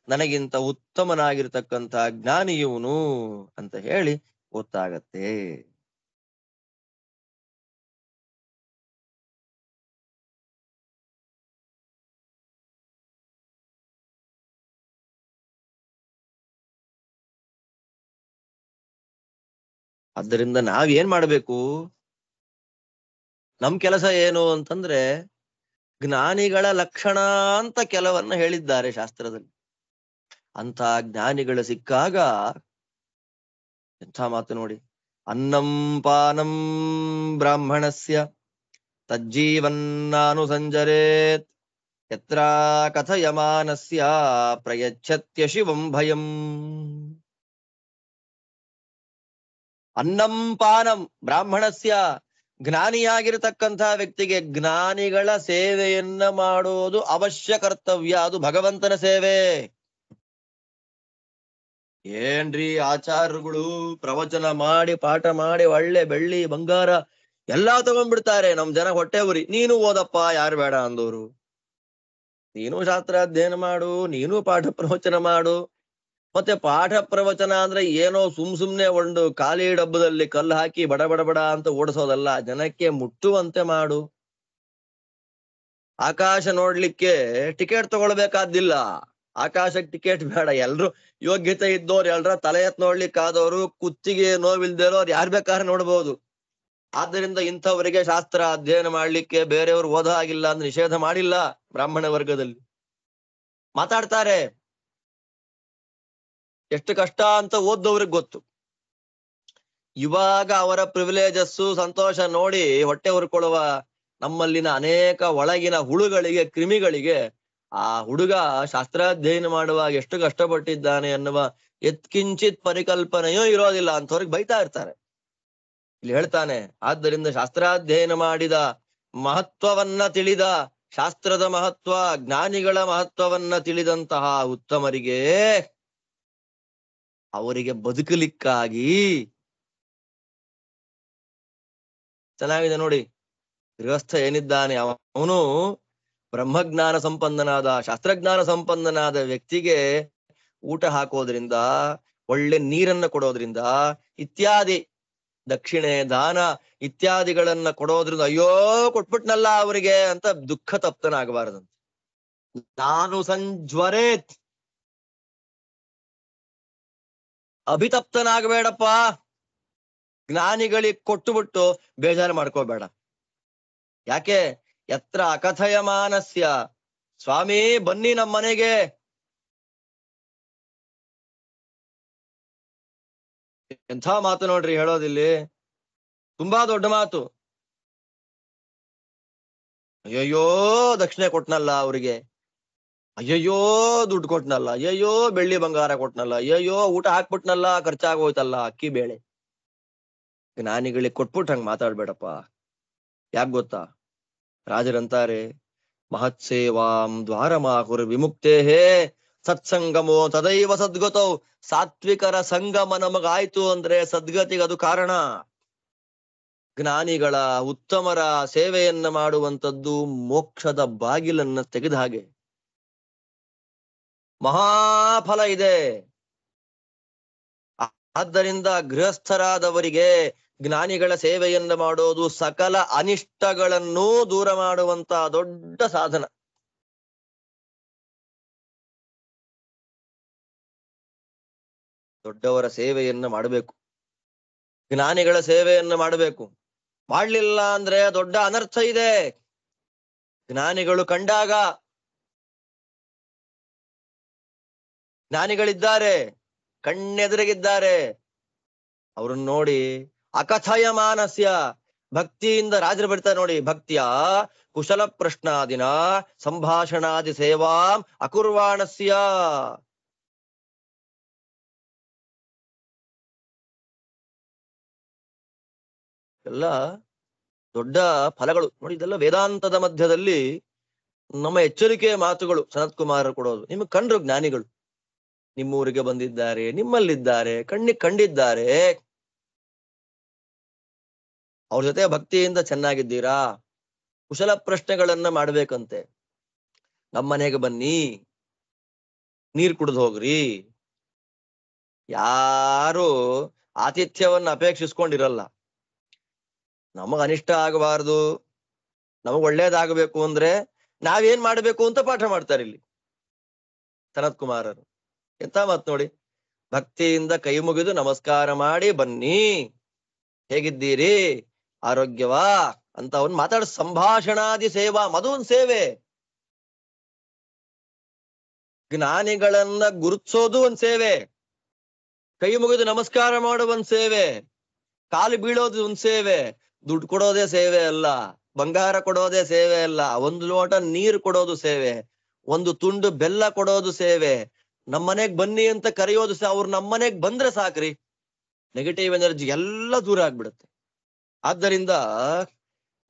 ನನಗಿಂತ ಉತ್ತಮನಾಗಿರ್ತಕ್ಕಂಥ ಜ್ಞಾನಿ ಇವನು ಅಂತ ಹೇಳಿ ಗೊತ್ತಾಗತ್ತೆ. ಆದ್ದರಿಂದ ನಾವೇನ್ ಮಾಡ್ಬೇಕು? ನಮ್ ಕೆಲಸ ಏನು ಅಂತಂದ್ರೆ, ಜ್ಞಾನಿಗಳ ಲಕ್ಷಣ ಅಂತ ಕೆಲವನ್ನ ಹೇಳಿದ್ದಾರೆ ಶಾಸ್ತ್ರದಲ್ಲಿ. ಅಂತ ಜ್ಞಾನಿಗಳು ಸಿಕ್ಕಾಗ ಎಂಥ ಮಾತು ನೋಡಿ. ಅನ್ನಂ ಪಾನಂ ಬ್ರಾಹ್ಮಣಸ್ಯ ತಜ್ಜೀವನ್ನಾನು ಸಂಜರೇತ್ ಯತ್ರ ಕಥಯಮಾನಸ್ಯ ಪ್ರಯಚ್ಛತ್ಯ ಶಿವಂ ಭಯಂ. ಅನ್ನಂ ಪಾನಂ ಬ್ರಾಹ್ಮಣಸ್ಯ, ಜ್ಞಾನಿಯಾಗಿರತಕ್ಕಂತಹ ವ್ಯಕ್ತಿಗೆ ಜ್ಞಾನಿಗಳ ಸೇವೆಯನ್ನ ಮಾಡೋದು ಅವಶ್ಯ ಕರ್ತವ್ಯ. ಅದು ಭಗವಂತನ ಸೇವೆ. ಏನ್ರಿ ಆಚಾರ್ಯಗಳು ಪ್ರವಚನ ಮಾಡಿ ಪಾಠ ಮಾಡಿ ಒಳ್ಳೆ ಬೆಳ್ಳಿ ಬಂಗಾರ ಎಲ್ಲಾ ತಗೊಂಡ್ಬಿಡ್ತಾರೆ. ನಮ್ ಜನ ಹೊಟ್ಟೆ ಉರಿ. ನೀನು ಓದಪ್ಪ, ಯಾರು ಬೇಡ ಅಂದೋರು. ನೀನು ಶಾಸ್ತ್ರ ಅಧ್ಯಯನ ಮಾಡು, ನೀನು ಪಾಠ ಪ್ರವಚನ ಮಾಡು. ಮತ್ತೆ ಪಾಠ ಪ್ರವಚನ ಅಂದ್ರೆ ಏನೋ ಸುಮ್ನೆ ಒಂದು ಖಾಲಿ ಡಬ್ಬದಲ್ಲಿ ಕಲ್ಲು ಹಾಕಿ ಬಡ ಬಡ ಬಡ ಅಂತ ಓಡಿಸೋದಲ್ಲ, ಜನಕ್ಕೆ ಮುಟ್ಟುವಂತೆ ಮಾಡು. ಆಕಾಶ ನೋಡ್ಲಿಕ್ಕೆ ಟಿಕೆಟ್ ತಗೊಳ್ಬೇಕಾದಿಲ್ಲ. ಆಕಾಶಕ್ಕೆ ಟಿಕೆಟ್ ಬೇಡ. ಎಲ್ರು ಯೋಗ್ಯತೆ ಇದ್ದವ್ರು, ಎಲ್ರ ತಲೆ ಎತ್ ನೋಡ್ಲಿಕ್ಕೆ ಆದವರು, ಕುತ್ತಿಗೆ ನೋವಿಲ್ದಿರೋರು ಯಾರು ಬೇಕಾದ್ರೆ ನೋಡ್ಬೋದು. ಆದ್ದರಿಂದ ಇಂಥವರಿಗೆ ಶಾಸ್ತ್ರ ಅಧ್ಯಯನ ಮಾಡ್ಲಿಕ್ಕೆ ಬೇರೆಯವರು ಓದ ಆಗಿಲ್ಲ ಅಂದ್ರೆ ನಿಷೇಧ ಮಾಡಿಲ್ಲ. ಬ್ರಾಹ್ಮಣ ವರ್ಗದಲ್ಲಿ ಮಾತಾಡ್ತಾರೆ. ಎಷ್ಟು ಕಷ್ಟ ಅಂತ ಓದ್ದವ್ರಿಗೆ ಗೊತ್ತು. ಇವಾಗ ಅವರ ಪ್ರಿವಿಲೇಜಸ್ಸು ಸಂತೋಷ ನೋಡಿ ಹೊಟ್ಟೆ ಹುರ್ಕೊಳ್ಳುವ ನಮ್ಮಲ್ಲಿನ ಅನೇಕ ಒಳಗಿನ ಹುಳುಗಳಿಗೆ, ಕ್ರಿಮಿಗಳಿಗೆ ಆ ಹುಡುಗ ಶಾಸ್ತ್ರಾಧ್ಯಯನ ಮಾಡುವಾಗ ಎಷ್ಟು ಕಷ್ಟಪಟ್ಟಿದ್ದಾನೆ ಅನ್ನುವ ಎತ್ಕಿಂಚಿತ್ ಪರಿಕಲ್ಪನೆಯೂ ಇರೋದಿಲ್ಲ. ಅಂಥವ್ರಿಗೆ ಬೈತಾ ಇರ್ತಾರೆ. ಇಲ್ಲಿ ಹೇಳ್ತಾನೆ, ಆದ್ದರಿಂದ ಶಾಸ್ತ್ರಾಧ್ಯಯನ ಮಾಡಿದ ಮಹತ್ವವನ್ನ ತಿಳಿದ, ಶಾಸ್ತ್ರದ ಮಹತ್ವ, ಜ್ಞಾನಿಗಳ ಮಹತ್ವವನ್ನ ತಿಳಿದಂತಹ ಉತ್ತಮರಿಗೆ, ಅವರಿಗೆ ಬದುಕಲಿಕ್ಕಾಗಿ ಚೆನ್ನಾಗಿದೆ ನೋಡಿ. ಗೃಹಸ್ಥ ಏನಿದ್ದಾನೆ ಅವನು ಬ್ರಹ್ಮಜ್ಞಾನ ಸಂಪನ್ನನಾದ, ಶಾಸ್ತ್ರಜ್ಞಾನ ಸಂಪನ್ನನಾದ ವ್ಯಕ್ತಿಗೆ ಊಟ ಹಾಕೋದ್ರಿಂದ, ಒಳ್ಳೆ ನೀರನ್ನ ಕೊಡೋದ್ರಿಂದ, ಇತ್ಯಾದಿ ದಕ್ಷಿಣೆ ದಾನ ಇತ್ಯಾದಿಗಳನ್ನ ಕೊಡೋದ್ರಿಂದ ಅಯ್ಯೋ ಕೊಟ್ಬಿಟ್ನಲ್ಲ ಅವರಿಗೆ ಅಂತ ದುಃಖ ತಪ್ತನಾಗಬಾರದಂತೆ. ನಾನು ಸಂಜ್ವರೇತ್, ಅಭಿತಪ್ತನಾಗಬೇಡಪ್ಪ. ಜ್ಞಾನಿಗಳಿಗೆ ಕೊಟ್ಟುಬಿಟ್ಟು ಬೇಜಾರು ಮಾಡ್ಕೋಬೇಡ. ಯಾಕೆ? ಯತ್ರ ಅಕಥಯಮಾನಸ್ಯ, ಸ್ವಾಮಿ ಬನ್ನಿ ನಮ್ಮ ಮನೆಗೆ. ಎಂಥ ಮಾತು ನೋಡ್ರಿ ಹೇಳೋದಿಲ್ಲಿ. ತುಂಬಾ ದೊಡ್ಡ ಮಾತು. ಅಯ್ಯಯ್ಯೋ ದಕ್ಷಿಣೆ ಕೊಟ್ನಲ್ಲ ಅವ್ರಿಗೆ, ಅಯ್ಯಯ್ಯೋ ದುಡ್ಡು ಕೊಟ್ನಲ್ಲ, ಅಯ್ಯಯ್ಯೋ ಬೆಳ್ಳಿ ಬಂಗಾರ ಕೊಟ್ನಲ್ಲ, ಅಯ್ಯಯ್ಯೋ ಊಟ ಹಾಕ್ಬಿಟ್ನಲ್ಲ, ಖರ್ಚಾಗೋಯ್ತಲ್ಲ ಅಕ್ಕಿ ಬೇಳೆ. ಜ್ಞಾನಿಗಳಿಗೆ ಕೊಟ್ಬಿಟ್ಟು ಹಂಗ ಮಾತಾಡ್ಬೇಡಪ್ಪ. ಯಾಕೆ ಗೊತ್ತಾ? ರಾಜರಂತಾರೆ, ಮಹತ್ ಸೇವಾಂ ದ್ವಾರಮಾಹುರ್ ವಿಮುಕ್ತೇಹೇ ಸತ್ಸಂಗಮೋ ತದೈವ ಸದ್ಗತೌ. ಸಾತ್ವಿಕರ ಸಂಗಮ ನಮಗಾಯ್ತು ಅಂದ್ರೆ ಸದ್ಗತಿಗೆ ಅದು ಕಾರಣ. ಜ್ಞಾನಿಗಳ, ಉತ್ತಮರ ಸೇವೆಯನ್ನ ಮಾಡುವಂಥದ್ದು ಮೋಕ್ಷದ ಬಾಗಿಲನ್ನ ತೆಗೆದ ಹಾಗೆ. ಮಹಾಫಲ ಇದೆ. ಆದ್ದರಿಂದ ಗೃಹಸ್ಥರಾದವರಿಗೆ ಜ್ಞಾನಿಗಳ ಸೇವೆಯನ್ನ ಮಾಡೋದು ಸಕಲ ಅನಿಷ್ಟಗಳನ್ನೂ ದೂರ ಮಾಡುವಂತ ದೊಡ್ಡ ಸಾಧನ. ದೊಡ್ಡವರ ಸೇವೆಯನ್ನ ಮಾಡಬೇಕು, ಜ್ಞಾನಿಗಳ ಸೇವೆಯನ್ನ ಮಾಡಬೇಕು. ಮಾಡ್ಲಿಲ್ಲ ಅಂದ್ರೆ ದೊಡ್ಡ ಅನರ್ಥ ಇದೆ. ಜ್ಞಾನಿಗಳು ಕಂಡಾಗ, ಜ್ಞಾನಿಗಳಿದ್ದಾರೆ, ಕಣ್ಣೆದುರಿಗಿದ್ದಾರೆ, ಅವ್ರನ್ನ ನೋಡಿ ಅಕಥಯ ಮಾನಸ್ಯ, ಭಕ್ತಿಯಿಂದ ರಾಜರು ಬರ್ತಾರೆ ನೋಡಿ. ಭಕ್ತಿಯ ಕುಶಲ ಪ್ರಶ್ನಾದಿನ ಸಂಭಾಷಣಾದಿ ಸೇವಾಂ ಅಕುರ್ವಾಣಸ್ಯ. ಎಲ್ಲ ದೊಡ್ಡ ಫಲಗಳು ನೋಡಿ. ಇದೆಲ್ಲ ವೇದಾಂತದ ಮಧ್ಯದಲ್ಲಿ ನಮ್ಮ ಎಚ್ಚರಿಕೆಯ ಮಾತುಗಳು ಸನತ್ ಕುಮಾರರು ಕೊಡೋದು. ನಿಮಗೆ ಕಂಡ್ರು ಜ್ಞಾನಿಗಳು, ನಿಮ್ಮೂರಿಗೆ ಬಂದಿದ್ದಾರೆ, ನಿಮ್ಮಲ್ಲಿದ್ದಾರೆ, ಕಂಡಿದ್ದಾರೆ. ಅವ್ರ ಜೊತೆ ಭಕ್ತಿಯಿಂದ ಚೆನ್ನಾಗಿದ್ದೀರಾ? ಕುಶಲ ಪ್ರಶ್ನೆಗಳನ್ನ ಮಾಡ್ಬೇಕಂತೆ. ನಮ್ಮನೆಗೆ ಬನ್ನಿ, ನೀರ್ ಕುಡಿದು ಹೋಗ್ರಿ. ಯಾರು ಆತಿಥ್ಯವನ್ನ ಅಪೇಕ್ಷಿಸ್ಕೊಂಡಿರಲ್ಲ. ನಮಗ್ ಅನಿಷ್ಟ ಆಗಬಾರ್ದು, ನಮಗ್ ಒಳ್ಳೇದಾಗಬೇಕು ಅಂದ್ರೆ ನಾವೇನ್ ಮಾಡ್ಬೇಕು ಅಂತ ಪಾಠ ಮಾಡ್ತಾರೆ ಇಲ್ಲಿ ಸನತ್ ಕುಮಾರರು. ಎಂತ ಮಾತ್ ನೋಡಿ. ಭಕ್ತಿಯಿಂದ ಕೈ ಮುಗಿದು ನಮಸ್ಕಾರ ಮಾಡಿ ಬನ್ನಿ, ಹೇಗಿದ್ದೀರಿ, ಆರೋಗ್ಯವಾ ಅಂತ ಅವನ್ ಮಾತಾಡ. ಸಂಭಾಷಣಾದಿ ಸೇವಾ, ಮಧುವನ್ ಸೇವೆ. ಜ್ಞಾನಿಗಳನ್ನ ಗುರುತಿಸೋದು ಒಂದ್ ಸೇವೆ, ಕೈ ಮುಗಿದು ನಮಸ್ಕಾರ ಮಾಡುವ ಒಂದ್ ಸೇವೆ, ಕಾಲು ಬೀಳೋದು ಒಂದ್ ಸೇವೆ. ದುಡ್ಡು ಕೊಡೋದೇ ಸೇವೆ ಅಲ್ಲ, ಬಂಗಾರ ಕೊಡೋದೇ ಸೇವೆ ಅಲ್ಲ, ಒಂದು ಲೋಟ ನೀರು ಕೊಡೋದು ಸೇವೆ, ಒಂದು ತುಂಡು ಬೆಲ್ಲ ಕೊಡೋದು ಸೇವೆ, ನಮ್ಮನೆಗ್ ಬನ್ನಿ ಅಂತ ಕರೆಯೋದು ಅವ್ರು ನಮ್ಮನೆಗ್ ಬಂದ್ರೆ ಸಾಕ್ರಿ, ನೆಗೆಟಿವ್ ಎನರ್ಜಿ ಎಲ್ಲ ದೂರ ಆಗ್ಬಿಡುತ್ತೆ. ಆದ್ದರಿಂದ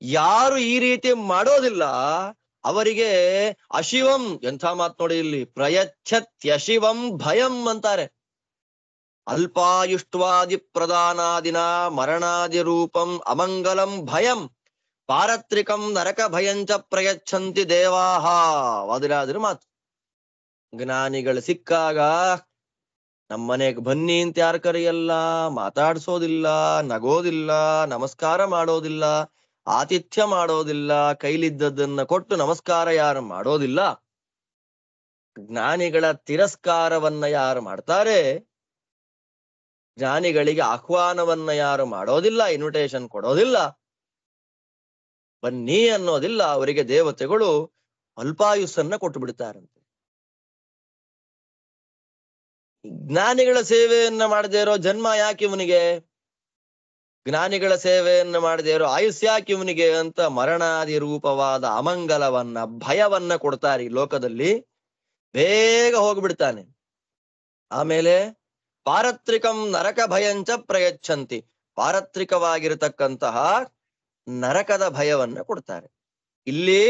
ಯಾರು ಈ ರೀತಿ ಮಾಡೋದಿಲ್ಲ ಅವರಿಗೆ ಅಶಿವಂ, ಎಂಥ ಮಾತು ನೋಡಿ ಇಲ್ಲಿ, ಪ್ರಯಚ್ಛತ್ಯಶಿವಂ ಭಯಂ ಅಂತಾರೆ. ಅಲ್ಪಾಯುಷ್ಟ್ವಾದಿ ಪ್ರದಾನಾದಿನ ಮರಣಾದಿ ರೂಪಂ ಅಮಂಗಲಂ ಭಯಂ ಪಾರತ್ರಿಕಂ ನರಕ ಭಯಂಚ ಪ್ರಯಚ್ಛಂತಿ ದೇವಾಹ. ವಾದಿರಾದ್ರ ಮಾತು. ಜ್ಞಾನಿಗಳು ಸಿಕ್ಕಾಗ ನಮ್ಮನೆಗ್ ಬನ್ನಿ ಅಂತ ಯಾರು ಕರೆಯಲ್ಲ, ಮಾತಾಡ್ಸೋದಿಲ್ಲ, ನಗೋದಿಲ್ಲ, ನಮಸ್ಕಾರ ಮಾಡೋದಿಲ್ಲ, ಆತಿಥ್ಯ ಮಾಡೋದಿಲ್ಲ, ಕೈಲಿದ್ದದನ್ನ ಕೊಟ್ಟು ನಮಸ್ಕಾರ ಯಾರು ಮಾಡೋದಿಲ್ಲ. ಜ್ಞಾನಿಗಳ ತಿರಸ್ಕಾರವನ್ನ ಯಾರು ಮಾಡ್ತಾರೆ, ಜ್ಞಾನಿಗಳಿಗೆ ಆಹ್ವಾನವನ್ನ ಯಾರು ಮಾಡೋದಿಲ್ಲ, ಇನ್ವಿಟೇಷನ್ ಕೊಡೋದಿಲ್ಲ, ಬನ್ನಿ ಅನ್ನೋದಿಲ್ಲ, ಅವರಿಗೆ ದೇವತೆಗಳು ಅಲ್ಪಾಯುಸ್ಸನ್ನ ಕೊಟ್ಟು ಬಿಡ್ತಾರಂತೆ. ಜ್ಞಾನಿಗಳ ಸೇವೆಯನ್ನ ಮಾಡದೇ ಇರೋ ಜನ್ಮ ಯಾಕೆ ಇವನಿಗೆ, ಜ್ಞಾನಿಗಳ ಸೇವೆಯನ್ನ ಮಾಡದೇ ಇರೋ ಆಯುಷ್ಯ ಯಾಕೆ ಇವನಿಗೆ ಅಂತ ಮರಣಾದಿ ರೂಪವಾದ ಅಮಂಗಲವನ್ನ, ಭಯವನ್ನ ಕೊಡ್ತಾರೆ ಈ ಲೋಕದಲ್ಲಿ. ಬೇಗ ಹೋಗ್ಬಿಡ್ತಾನೆ. ಆಮೇಲೆ ಪಾರತ್ರಿಕಂ ನರಕ ಭಯಂಚ ಪ್ರಯಚ್ಛಂತಿ, ಪಾರತ್ರಿಕವಾಗಿರತಕ್ಕಂತಹ ನರಕದ ಭಯವನ್ನ ಕೊಡ್ತಾರೆ. ಇಲ್ಲಿ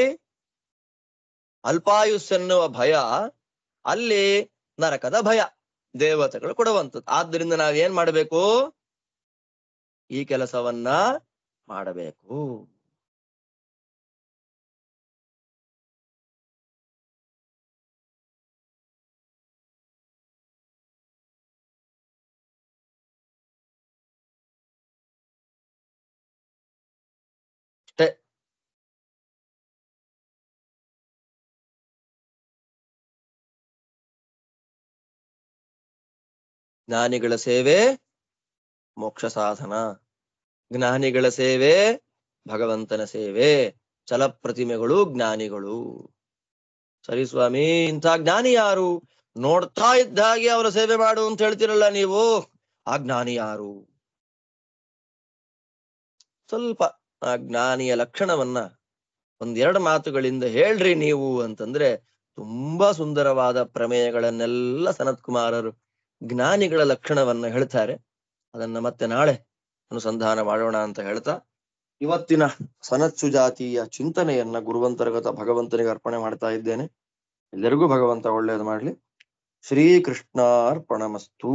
ಅಲ್ಪಾಯುಸ್ಸೆನ್ನುವ ಭಯ, ಅಲ್ಲಿ ನರಕದ ಭಯ ದೇವತೆಗಳು ಕೊಡುವಂಥದ್ದು. ಆದ್ದರಿಂದ ನಾವೇನ್ ಮಾಡಬೇಕು, ಈ ಕೆಲಸವನ್ನ ಮಾಡಬೇಕು. ಅಷ್ಟೇ. ಜ್ಞಾನಿಗಳ ಸೇವೆ ಮೋಕ್ಷ ಸಾಧನ, ಜ್ಞಾನಿಗಳ ಸೇವೆ ಭಗವಂತನ ಸೇವೆ, ಛಲಪ್ರತಿಮೆಗಳು ಜ್ಞಾನಿಗಳು. ಸರಿ ಸ್ವಾಮಿ, ಇಂಥ ಜ್ಞಾನಿ ಯಾರು, ನೋಡ್ತಾ ಇದ್ದ ಹಾಗೆ ಅವರ ಸೇವೆ ಮಾಡು ಅಂತ ಹೇಳ್ತಿರಲ್ಲ ನೀವು, ಆ ಜ್ಞಾನಿ ಯಾರು? ಸ್ವಲ್ಪ ಆ ಜ್ಞಾನಿಯ ಲಕ್ಷಣವನ್ನ ಒಂದೆರಡು ಮಾತುಗಳಿಂದ ಹೇಳ್ರಿ ನೀವು ಅಂತಂದ್ರೆ ತುಂಬಾ ಸುಂದರವಾದ ಪ್ರಮೇಯಗಳನ್ನೆಲ್ಲ ಸನತ್ ಕುಮಾರರು ಜ್ಞಾನಿಗಳ ಲಕ್ಷಣವನ್ನ ಹೇಳ್ತಾರೆ. ಅದನ್ನ ಮತ್ತೆ ನಾಳೆ ಅನುಸಂಧಾನ ಮಾಡೋಣ ಅಂತ ಹೇಳ್ತಾ, ಇವತ್ತಿನ ಸನತ್ಸು ಜಾತಿಯ ಚಿಂತನೆಯನ್ನ ಗುರುವಂತರ್ಗತ ಭಗವಂತನಿಗೆ ಅರ್ಪಣೆ ಮಾಡ್ತಾ ಇದ್ದೇನೆ. ಎಲ್ಲರಿಗೂ ಭಗವಂತ ಒಳ್ಳೇದು ಮಾಡ್ಲಿ. ಶ್ರೀಕೃಷ್ಣಾರ್ಪಣಮಸ್ತು.